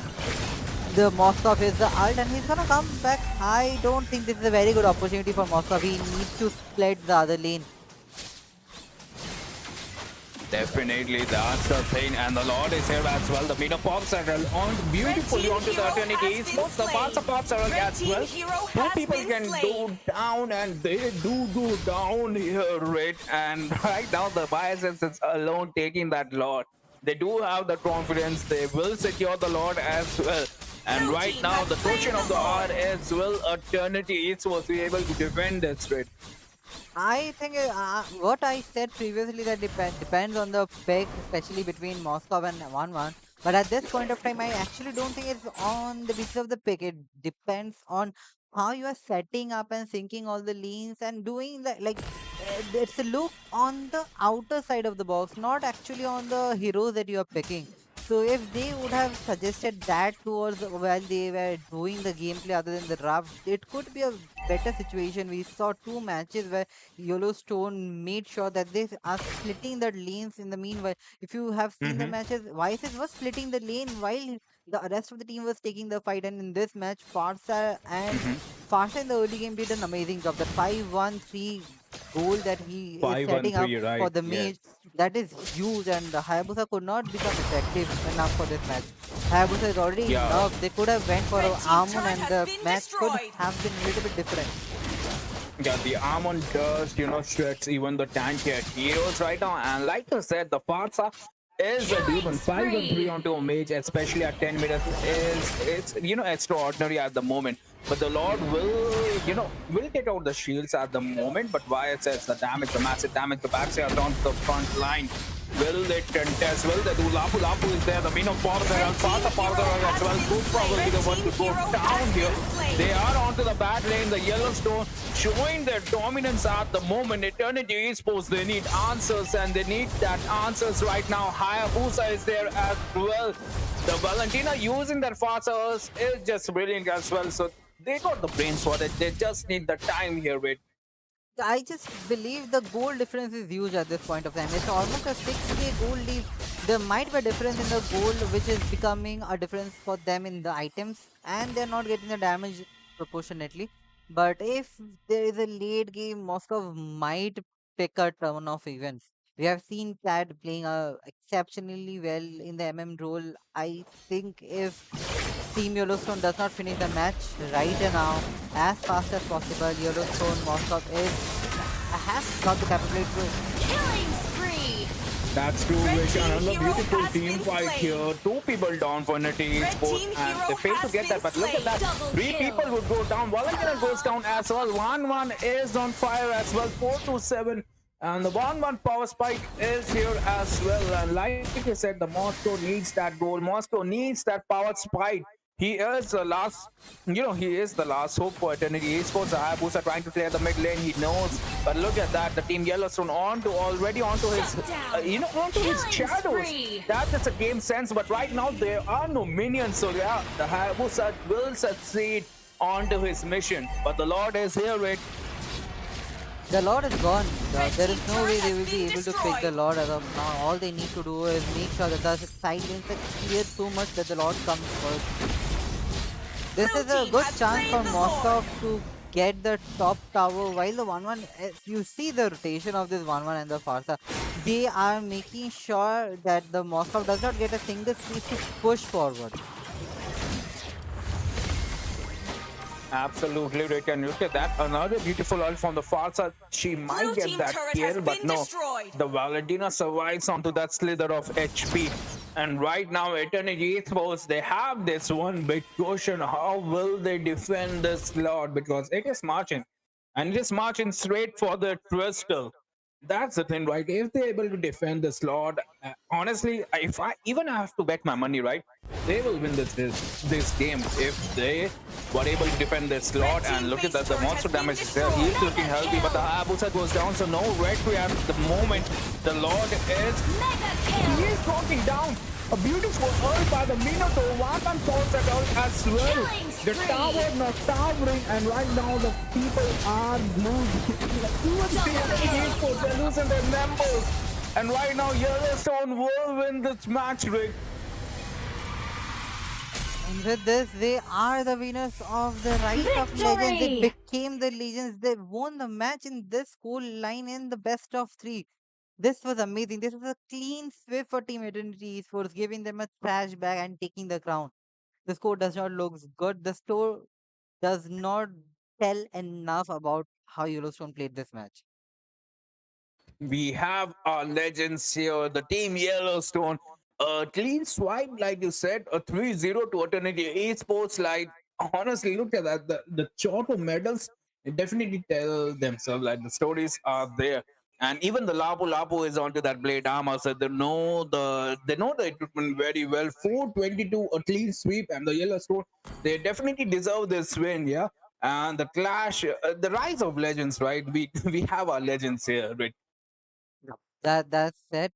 A: The Moskov is the ult, and he's gonna come back. I don't think this is a very good opportunity for Moskov. He needs to split the other lane.
F: Definitely, that's the thing, and the Lord is here as well. The Mina Pops are on beautifully
E: Red
F: onto
E: team
F: the
E: hero
F: Eternity
E: has been
F: Esports. The Parts
E: slain.
F: Pops are
E: Red
F: as
E: team
F: well.
E: hero
F: Two
E: has
F: people
E: been
F: can
E: slain.
F: go down, and they do go down here, right? And right now, the biases is alone taking that Lord. They do have the confidence. They will secure the Lord as well. And
E: Blue
F: right
E: team
F: now,
E: has
F: the
E: slain
F: question of
E: the
F: the
E: Lord.
F: hour is, will Eternity Esports be able to defend this, right?
A: I think what I said previously that depends on the pick, especially between Moscow and 1-1. But at this point of time, I actually don't think it's on the basis of the pick. It depends on how you are setting up and syncing all the lanes and doing that. Like it's a look on the outer side of the box, not actually on the heroes that you are picking. So if they would have suggested that towards while they were doing the gameplay other than the draft, it could be a better situation. We saw two matches where Yellowstone made sure that they are splitting the lanes in the meanwhile. If you have seen the
F: Mm-hmm.
A: matches, Vices was splitting the lane while the rest of the team was taking the fight. And in this match, Farsa in the early game did an amazing job. That 5-1-3 goal that he is setting up
F: 5-1-3,
A: for
F: right?
A: the
F: Yes.
A: mage, that is huge. And Hayabusa could not become effective enough for this match. Hayabusa is already
F: Yeah.
A: nerfed. They could have went for
E: Red
A: a
E: team
A: Amun
E: turret
A: and
E: has
A: the
E: been
A: match could
E: destroyed.
A: have been a little bit different.
F: Yeah, the Amon does, shreds even the tankier heroes right now. And like I said, the Farsa is a
B: Killing
F: demon. 5-3
B: spree.
F: onto a mage, especially at 10 minutes, it's extraordinary at the moment. But the Lord will take out the shields at the moment. But YSS, the damage, the massive damage, the backs are on the front line. Will they contest? Will they do? Lapu Lapu is there. The Mino Farther and Farther as well. Could probably be the one to go down here. They are onto the bad lane. The Yellowstone showing their dominance at the moment. Eternity Esports, they need answers and they need that answers right now. Hayabusa is there as well. The Valentina using their fasters is just brilliant as well. So they got the brains for it. They just need the time here with.
A: I just believe the goal difference is huge at this point of time. It's almost a 6K goal lead. There might be a difference in the goal, which is becoming a difference for them in the items, and they're not getting the damage proportionately. But if there is a late game, Moscow might pick a turn of events. We have seen Chad playing exceptionally well in the MM role. I think if Team Yellowstone does not finish the match right now as fast as possible, Yellowstone Moscow has got the capability to.
B: Killing spree.
F: That's true,
E: Red
F: Rick.
E: team
F: Another
E: hero
F: beautiful
E: has
F: team
E: been
F: fight
E: slain.
F: here. Two people down for Nutty
E: Red
F: Sports,
E: team
F: and
E: hero
F: they fail to
E: has
F: get that.
E: been
F: But look at
E: slain.
F: that.
B: Double
F: Three
B: kill.
F: people would go down. Valentina goes down as well. 1-1 is on fire as well. 4-7. And the 1-1 power spike is here as well. And like I said, the Moscow needs that goal. Moscow needs that power spike He is the last, he is the last hope for Eternity Esports. Hayabusa trying to clear the mid lane, he knows. But look at that, the team Yellowstone already onto his,
B: Shut down.
F: onto his
B: Killing
F: shadows.
B: spree.
F: That is a game sense, but right now there are no minions. So yeah, the Hayabusa will succeed onto his mission. But the Lord is here, Rick.
A: The Lord is gone.
E: Red
A: There
E: team
A: is no
E: turret
A: way they
E: has
A: will be
E: been
A: able to pick the
E: destroyed.
A: Lord as of now. All they need to do is make sure that the side lanes are cleared so much that the Lord comes first. This
E: Blue
A: is a
E: team
A: good
E: has
A: chance for
E: slain the Lord.
A: Moscow to get the top tower while the 1-1, you see the rotation of this 1-1 and the Farsa. They are making sure that the Moscow does not get a single space to push forward.
F: Absolutely, Rick. And look at that. Another beautiful ult from the far side. She might
E: Blue
F: get
E: team
F: that
E: turret has
F: kill, but
E: been
F: no.
E: destroyed.
F: The Valentina survives onto that slither of HP. And right now, Eternity Esports, they have this one big question. How will they defend this slot? Because it is marching. And it is marching straight for the crystal. That's the thing, right? If they're able to defend the slot, honestly, if I even have to bet my money, right, they will win this game if they were able to defend their
E: Red
F: slot. And
E: team
F: look at
E: base
F: that, the
E: turret has
F: monster
E: been
F: damage is there. He
E: destroyed.
F: is looking
B: Mega
F: healthy, but the
B: kill.
F: Hayabusa goes down, so no red react at the moment. The Lord is
B: Mega
F: he
B: kill.
F: is knocking down. A beautiful ult by the Minotaur. Wakan calls that ult as well.
B: Killing
F: The tower
B: spree.
F: not towering, and right now the people are losing. Even the
B: Double
F: enemy
B: kill.
F: esports, they're losing their members. And right now, Yellowstone will win this match, Rick.
A: And with this, they are the winners of the Rise of Legends. They
B: Victory.
A: became the legends. They won the match in this whole line in the best of three. This was amazing. This was a clean sweep for Team Identity Esports, giving them a trash bag and taking the crown. The score does not look good. The score does not tell enough about how Yellowstone played this match.
F: We have our legends here, the Team Yellowstone. A clean swipe, like you said, a 3-0 to Eternity Esports. Like, honestly, look at that. The Choto medals definitely tell themselves, like, the stories are there. And even the Lapu Lapu is onto that blade armor, so they know the equipment very well. 422, a clean sweep, and the Yellowstone, they definitely deserve this win, yeah. And the clash, the rise of legends, right? We we have our legends here, right?
A: That said,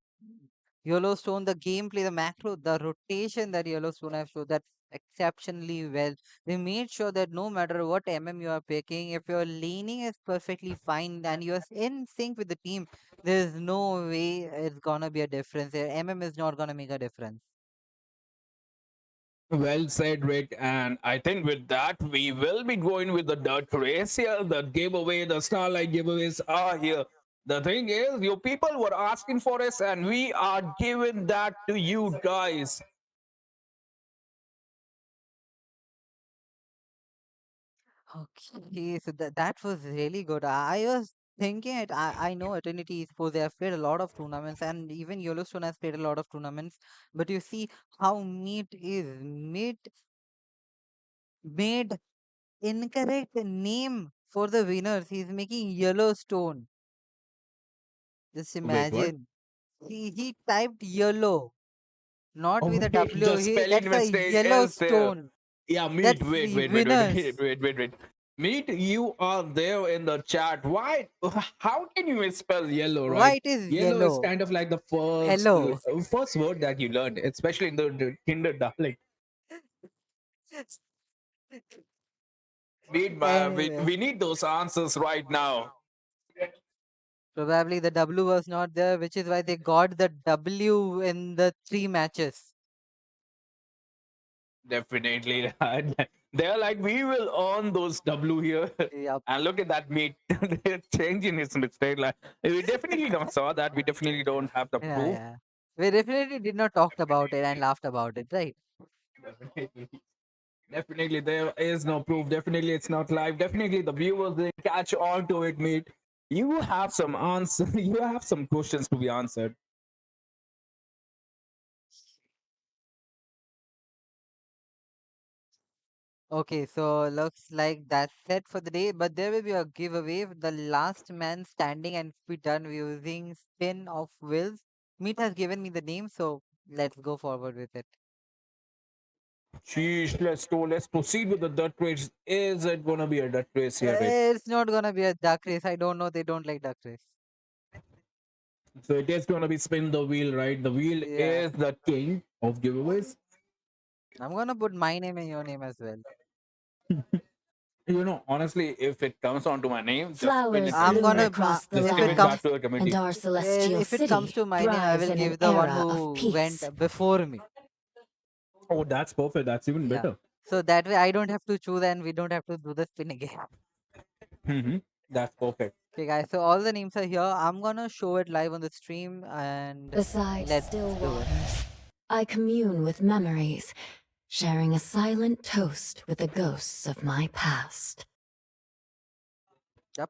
A: Yellowstone, the gameplay, the macro, the rotation that Yellowstone have showed that exceptionally well. They made sure that no matter what MM you are picking, if your laning is perfectly fine and you're in sync with the team, there's no way it's gonna be a difference here. MM is not gonna make a difference.
F: Well said, Rick. And I think with that, we will be going with the dirt race here. The giveaway, the Starlight giveaways are here. The thing is, you people were asking for us, and we are giving that to you guys.
A: Okay, so that was really good. I was thinking it. I know Eternity Esports, they have played a lot of tournaments, and even Yellowstone has played a lot of tournaments. But you see how Meat is. Meat made incorrect name for the winners. He's making Yellowstone. Just
F: Wait, what?
A: imagine. He typed yellow, not
F: Oh,
A: with a
F: wait,
A: W.
F: the
A: He
F: spelling
A: that's a
F: mistake is there.
A: Yellowstone.
F: Yeah, meet.
A: That's
F: Wait,
A: the
F: wait, wait, wait,
A: winners.
F: wait, wait, wait, wait. Meet, you are there in the chat. Why? How can you spell yellow,
A: Why
F: right?
A: it is
F: Yellow is
A: yellow?
F: kind of like the
A: Hello.
F: first word that you learn, especially in the kinder darling.
A: Anyway,
F: We need those answers right now.
A: probably the W was not there, which is why they got the W in the three matches.
F: Definitely. They're like, we will earn those W here.
A: Yep.
F: And look at that meat. They're changing his mistake. Like, we definitely don't saw that. We definitely don't have the
A: Yeah,
F: proof.
A: yeah. We definitely did not talk about it and laughed about it, right?
F: Definitely. Definitely, there is no proof. Definitely, it's not live. Definitely, the viewers they catch on to it, mate. You have some answers. You have some questions to be answered.
A: Okay, so looks like that's it for the day, but there will be a giveaway. The last man standing and be done using spin of wheels. Meet has given me the name, so let's go forward with it.
F: Sheesh, let's proceed with the duck race. Is it gonna be a duck race here, right?
A: It's not gonna be a duck race. I don't know. They don't like duck race.
F: So it is gonna be spin the wheel, right? The wheel
A: Yeah.
F: is the king of giveaways.
A: I'm gonna put my name and your name as well.
F: Honestly, if it comes on to my name, just spin
B: Flowers
F: it right
A: I'm
B: bloom
A: gonna
F: back.
B: across the
F: Just
A: if
F: give
A: it
F: it back
B: land,
A: comes
F: to the
B: and
F: committee.
B: our celestial
A: if it comes
B: city
A: to my name, I
B: thrives
A: will
B: in an
A: give the one
B: era of
A: who went
B: peace.
A: before me.
F: Oh, that's perfect. That's even
A: Yeah.
F: better.
A: So that way I don't have to choose and we don't have to do the spin again.
F: Hmm. That's perfect.
A: Okay, guys. So all the names are here. I'm gonna show it live on the stream and
B: Beside
A: let's
B: still
A: do it.
B: waters, I commune with memories, sharing a silent toast with the ghosts of my past.
A: Yep.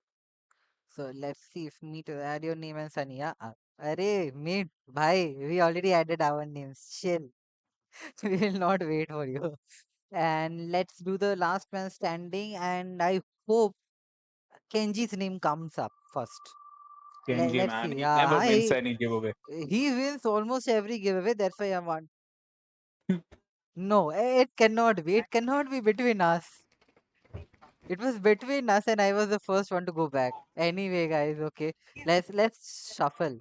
A: So let's see if me to add your name and Sania. Arey, meet, bhai. We already added our names. Chill. We will not wait for you. And let's do the last man standing. And I hope Kenji's name comes up first.
F: Kenji,
A: Let's
F: man,
A: see.
F: he never wins
A: I
F: any giveaway.
A: he wins almost every giveaway. That's why I want. No, it cannot be. It cannot be between us. It was between us, and I was the first one to go back. Anyway, guys, okay. Let's shuffle.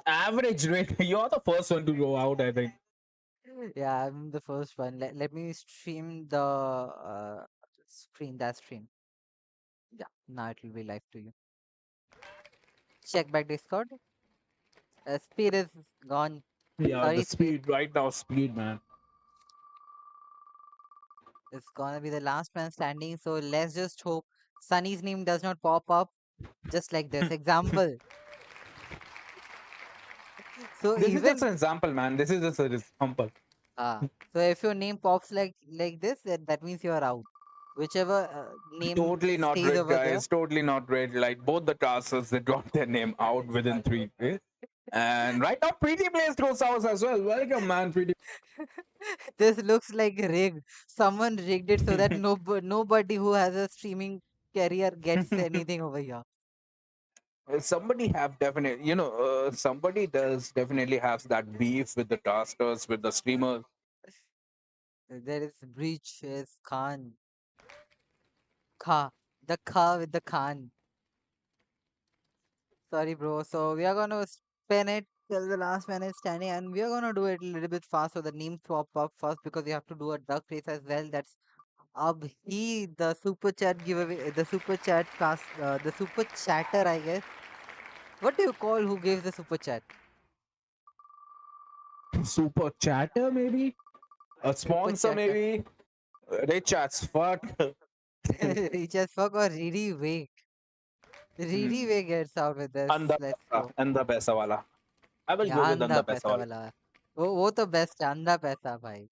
F: Average rate. You're the first one to go out, I think.
A: Yeah, I'm the first one. Let me stream the screen. That stream. Yeah, now it will be live to you. Check back Discord. Speed is gone.
F: Yeah, the
A: Sorry, Speed.
F: speed right now, speed, man.
A: It's gonna be the last man standing. So let's just hope Sunny's name does not pop up just like this. Example. So
F: This is just
A: even
F: an example, man. This is just an example.
A: so if your name pops like this, that means you are out. Whichever name
F: Totally not
A: stays
F: red,
A: over there.
F: guys. Totally not red. Like both the casters, they dropped their name out within 3 days. And right now, Pretty plays throws house as well. Welcome, man, Pretty.
A: This looks like rigged. Someone rigged it so that nobody who has a streaming career gets anything over here.
F: Somebody have definitely, somebody does definitely have that beef with the casters, with the streamers.
A: There is Breach, is Khan, Kha, the Kha with the Khan. Sorry, bro. So we are gonna spin it till the last man is standing, and we are gonna do it a little bit fast so the names pop up first because we have to do a duck race as well. That's Abhi, the super chat giveaway, the super chat cast, the super chatter, I guess. What do you call who gives the super chat?
F: Super chatter, maybe? A
A: Super
F: sponsor,
A: chatter.
F: maybe? Rich as fuck.
A: Reach as fuck or really wake. Really
F: Hmm.
A: wake gets out with this. Let's go.
F: Anda paisa wala. I will
A: Yeah,
F: go with
A: अंधा
F: Anda paisa
A: पैसा
F: wala.
A: वाला वो तो best है अंधा पैसा भाई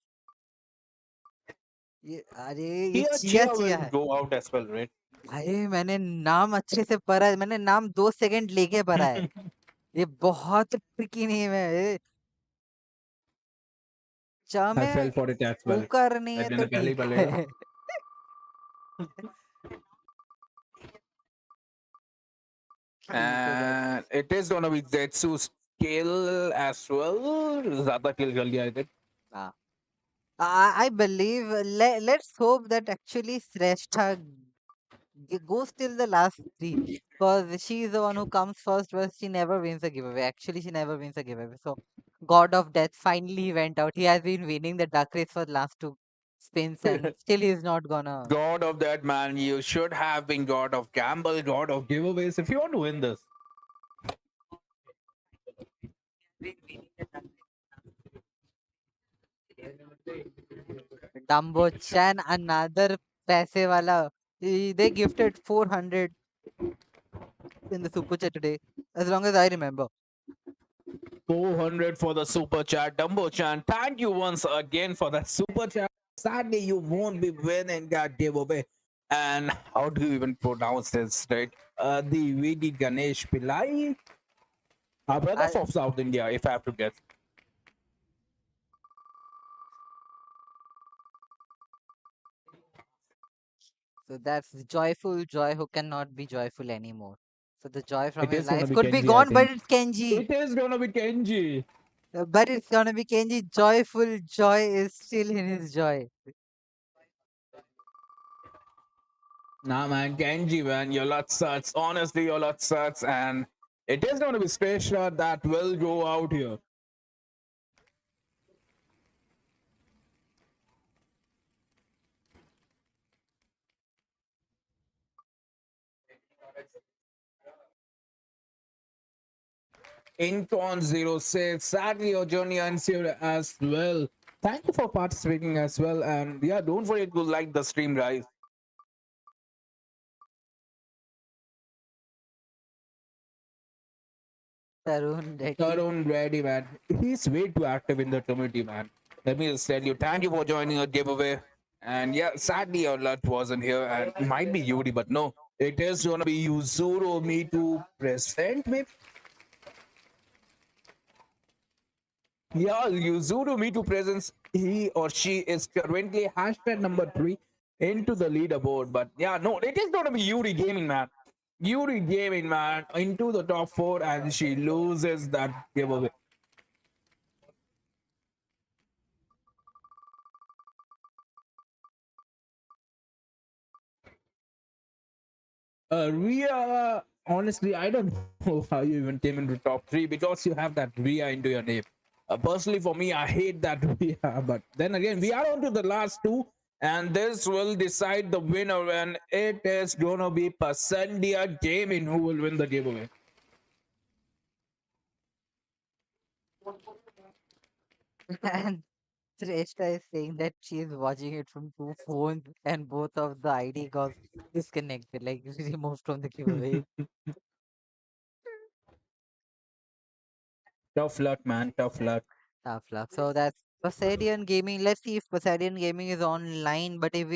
A: ये अरे ये
F: Here,
A: chia
F: Chia
A: chia
F: will
A: है
F: go out as well, right?
A: भाई मैंने नाम अच्छे से पढ़ा है मैंने नाम 2 सेकंड लेके पढ़ा है ये बहुत ट्रिकी नेम है चा
F: I
A: में
F: fell for it as well.
A: उकर नहीं है तो
F: मैंने पहले ही
A: ठीक
F: पढ़ेगा.
A: है so let's
F: And it is gonna be Zetsu's kill as well. ज़्यादा kill कर लिया, I think.
A: uh, I believe let's hope that actually Srestha goes till the last three because she's the one who comes first, but she never wins a giveaway. Actually, she never wins a giveaway. So, God of Death finally went out. He has been winning the duck race for the last 2 spins, and still he's not gonna.
F: God of that, man. You should have been God of gamble, God of giveaways if you want to win this.
A: Dumbo Chan, another paise wala. They gifted 400 in the super chat today, as long as I remember.
F: 400 for the super chat. Dumbo Chan, thank you once again for that super chat. Sadly, you won't be winning that giveaway. And how do you even pronounce this, right? The VD Ganesh Pillai, our brother
A: I,
F: from South India, if I have to guess.
A: so that's joyful joy who cannot be joyful anymore. So the joy from
F: It
A: his
F: is going to
A: life
F: be
A: could be
F: Kenji, I
A: gone, but
F: think.
A: it's Kenji.
F: It is going to be Kenji.
A: But it's gonna be Kenji. Joyful joy is still in his joy.
F: Nah, man, Genji, man, your lot sucks. Honestly, your lot sucks, and it is going to be space shot that will go out here. Incon06, sadly, your journey ends here as well. Thank you for participating as well, and yeah, don't forget to like the stream, guys.
A: Tarun Reddy.
F: Tarun Reddy, man, he's way too active in the community, man. Let me just tell you, thank you for joining our giveaway. And yeah, sadly, your lot wasn't here, and it might be Yuri, but no, it is gonna be Yuzuru Me to present, maybe. Yeah, Yuzuru Me to presents. He or she is currently hashtag number 3 into the leaderboard. But yeah, no, it is gonna be Yuri Gaming, man. Yuri Gaming, man, into the top 4, and she loses that giveaway. Ria, honestly, I don't know how you even came into top 3 because you have that Ria into your name. Personally, for me, I hate that Ria. But then again, we are on to the last 2, and this will decide the winner. And it is gonna be Pasandia Gaming who will win the giveaway.
A: And Shrestha is saying that she is watching it from 2 phones and both of the ID got disconnected, like removed from the giveaway.
F: Tough luck, man. Tough luck.
A: Tough luck. So that's Poseidon Gaming. Let's see if Poseidon Gaming is online. But if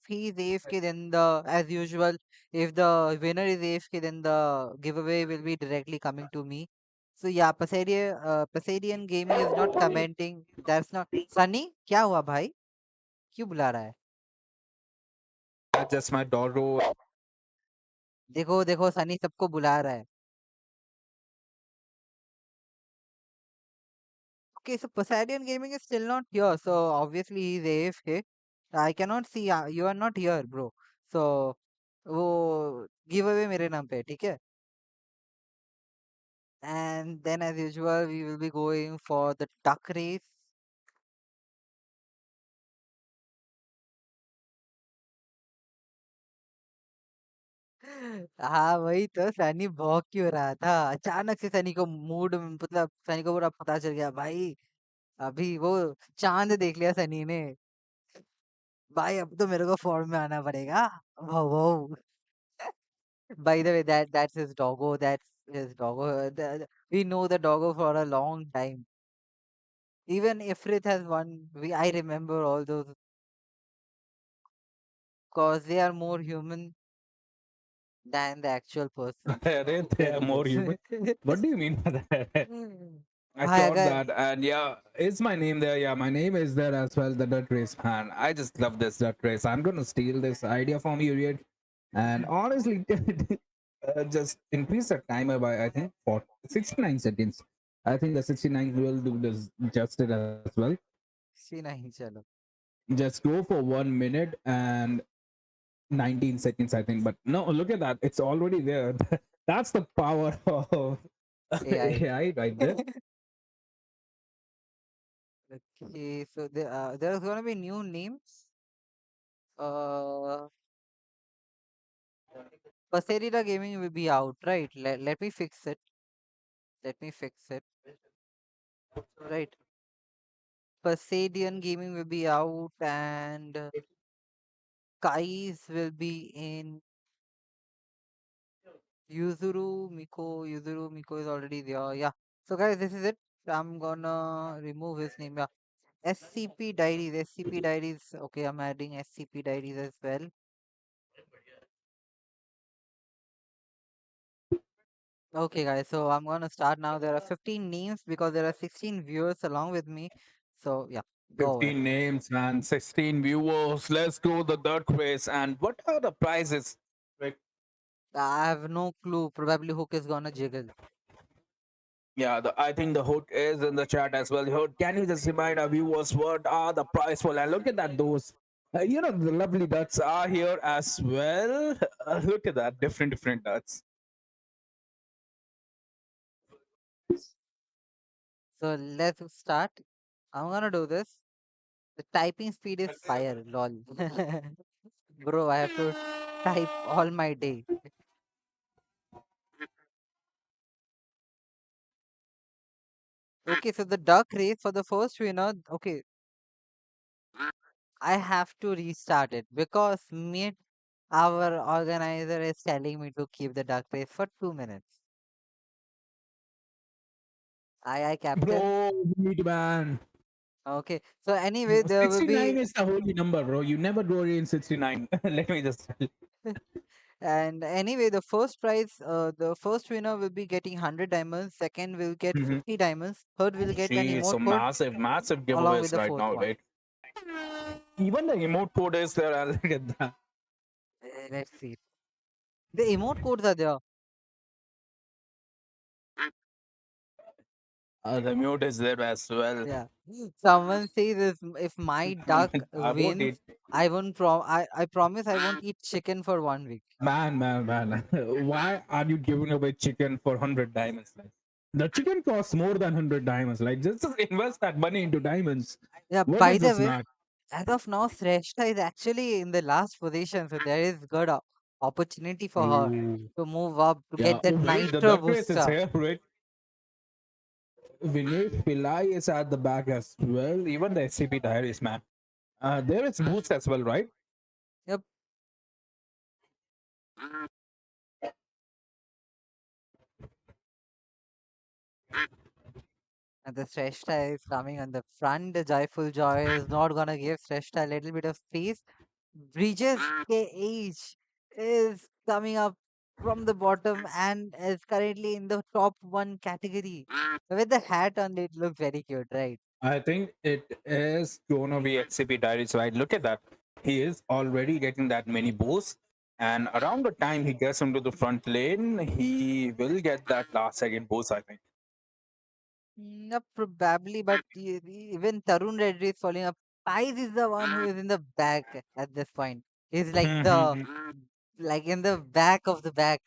A: he is AFK, then the as usual, if the winner is AFK, then the giveaway will be directly coming to me. So yeah, Poseidon Gaming is not commenting. That's not Sunny. क्या हुआ भाई? क्यों बुला रहा है?
F: That's just my doggo.
A: देखो देखो सनी सबको बुला रहा है. Okay, so Poseidon Gaming is still not here. So obviously he's AFK. I cannot see. You are not here, bro. So वो giveaway मेरे नाम पे है, ठीक है? And then as usual, we will be going for the duck race. हाँ वही तो सनी भौंक क्यों रहा था अचानक से सनी को मूड मतलब सनी को पूरा पता चल गया भाई अभी वो चांद देख लिया सनी ने भाई अब तो मेरे को फॉर्म में आना पड़ेगा वाह वाह by the way that's his doggo that's his doggo we know the doggo for a long time even Ifrit has won we I remember all those cause they are more human than the actual person
F: They are more human. What do you mean by that? I
A: भाई
F: thought
A: अगर
F: that, and yeah, is my name there? Yeah, my name is there as well. The dirt race, man. I just love this dirt race. I'm gonna steal this idea from you, Riot. And honestly, just increase the timer by I think for 69 seconds. I think the 69 will do this justice as well.
A: सी नहीं चलो
F: Just go for 1 minute and 19 seconds, I think. But no, look at that. It's already there. That's the power of
A: AI
F: AI right there.
A: okay so there's gonna be new names uh Paserida Gaming will be out right let me fix it let me fix it right Pasadian Gaming will be out and Kais will be in Yuzuru Miko is already there. Yeah. So guys, this is it. I'm gonna remove his name. Yeah. SCP Diaries. SCP Diaries. Okay, I'm adding SCP Diaries as well. Okay, guys. So I'm gonna start now. There are 15 names because there are 16 viewers along with me. So yeah, go ahead.
F: 15 names, man. 16 viewers. Let's go the dirt race. And what are the prizes? Rick?
A: I have no clue. Probably Hook is gonna jiggle.
F: Yeah, I think the hood is in the chat as well. Hood, can you just remind our viewers what are the price for? And look at that, those the lovely ducks are here as well. Look at that, different ducks.
A: So let's start. I'm gonna do this. The typing speed is fire, lol. Bro, I have to type all my day. Okay, so the duck race for the first winner. Okay, I have to restart it because our organizer is telling me to keep the duck race for 2 minutes. Aye, Captain.
F: Bro, meat man.
A: Okay, so anyway, there will
F: 69
A: be,
F: is the holy number, bro. You never go in 69. Let me just tell
A: and anyway, the first winner will be getting 100 diamonds, second will get
F: you.
A: 50 diamonds, third will get an
F: Jeez, so
A: emote code
F: massive
A: along with
F: giveaways
A: the
F: right
A: fourth
F: now,
A: one.
F: right? Even the emote code is there. Look at that.
A: Let's see. The emote codes are there.
F: The mute is there as well.
A: Yeah. Someone says if my duck
F: I won't
A: wins,
F: eat.
A: I promise I won't eat chicken for 1 week.
F: Man. Why are you giving away chicken for 100 diamonds? Like, the chicken costs more than 100 diamonds. Like, just invest that money into diamonds.
A: Yeah,
F: When
A: by
F: is
A: the
F: this
A: way,
F: not?
A: as of now, Shrestha is actually in the last position, so there is good opportunity for her
F: Oh,
A: to move up to
F: yeah.
A: get
F: Oh,
A: that
F: wait, the
A: nitro
F: duck race is
A: booster.
F: here, right? Vinesh Pillai is at the back as well. Even the SCP diaries, man. There is boost as well, right?
A: Yep. And the Shrestha is coming on the front. The Joyful Joy is not gonna give Shrestha a little bit of space. Bridges KH is coming up from the bottom and is currently in the top one category. With the hat on, it looks very cute, right?
F: I think it is gonna be XCP Diaries, right? Look at that. He is already getting that many boosts. And around the time he gets into the front lane, he will get that last second boost, I think.
A: No, probably, but even Tarun Reddy is following up. Pais is the one who is in the back at this point. He's like in the back of the back.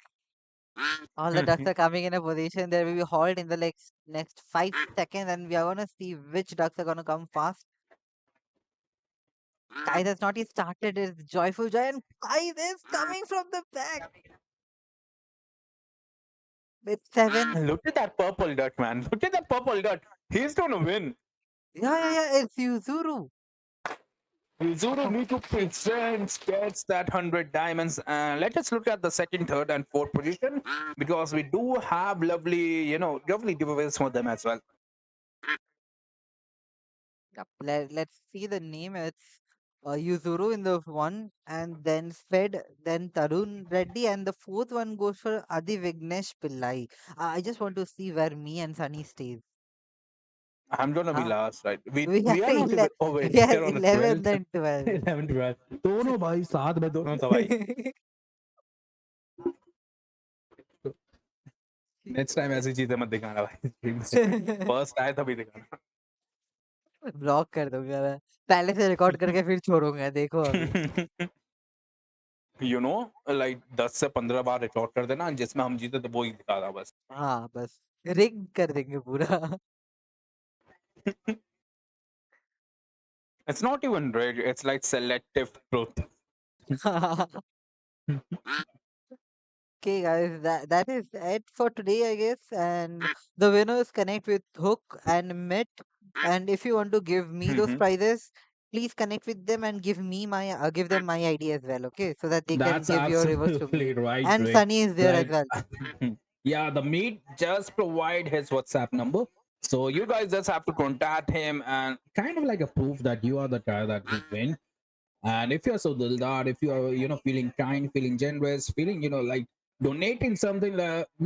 A: All the ducks are coming in a position. There will be halt in the next 5 seconds, and we are gonna see which ducks are gonna come fast. Kai's has not yet started his joyful joy, and Kais is coming from the back with 7.
F: Look at that purple duck, man. Look at that purple duck. He's gonna win.
A: Yeah, it's Yuzuru.
F: Zuru need to present gets that 100 diamonds. And let us look at the second, third, and fourth position because we do have lovely giveaways for them as well.
A: Yep. Let's see the name. It's Yuzuru in the one, and then Fed, then Tarun Reddy, and the fourth one goes for Adi Vignesh Pillai. I just want to see where me and Sunny stays.
F: I'm gonna be
A: Huh?
F: last, right? We
A: We
F: we
A: are
F: are not even. Oh wait,
A: we
F: we
A: are
F: are on the
A: 11th
F: 12th.
A: and 12th.
F: 11, 12. दोनों भाई साथ में दोनों था भाई. Next time ऐसी चीजें मत दिखाना भाई स्ट्रीम पे. फर्स्ट आया तभी दिखाना.
A: ब्लॉक कर दूंगा मैं। पहले से रिकॉर्ड करके फिर छोड़ूंगा, देखो अभी।
F: यू नो लाइक 10 से 15 बार रिकॉर्ड कर देना जिसमें हम जीते तो वो ही दिखा रहा बस.
A: हाँ, बस रिग कर देंगे पूरा।
F: It's not even red, it's like selective truth.
A: Okay, guys, that is it for today, I guess. And the winners connect with Hook and Mitt. And if you want to give me those
F: Mhm.
A: prizes, please connect with them and give them my ID as well, okay? So that they can
F: That's
A: give your rewards to
F: absolutely
A: me.
F: right,
A: And
F: Rick.
A: Sunny is there as
F: Like,
A: well.
F: yeah, the meat just provide his WhatsApp number. So you guys just have to contact him and kind of like a proof that you are the guy that will win. And if you're so dildar, if you are, feeling kind, feeling generous, feeling, like donating something,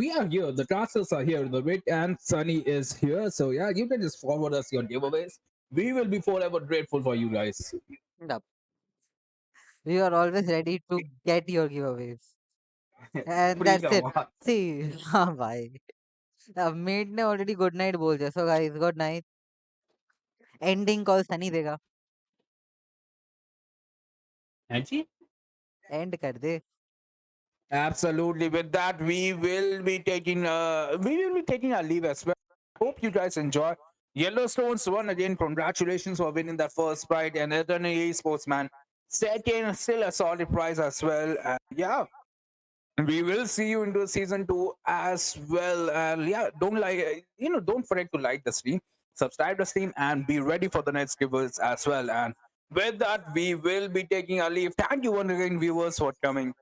F: we are here. The castles are here. The Rick and Sunny is here. So yeah, you can just forward us your giveaways. We will be forever grateful for you guys.
A: Yep. We are always ready to get your giveaways. And
F: Free
A: that's
F: ka
A: it.
F: wah.
A: See, bye. Made ने already good night बोल दिया, so guys good night. Ending call Sunny देगा।
F: हाँ जी।
A: And कर दे।
F: Absolutely. With that, we will be taking our leave as well. Hope you guys enjoy. Yellowstone's won again. Congratulations for winning that first fight, and Eternity Sportsman second, still a solid prize as well. And yeah, we will see you into season 2 as well. And yeah, don't forget to like the stream, subscribe the stream, and be ready for the next giveaways as well. And with that, we will be taking our leave. Thank you once again, viewers, for coming.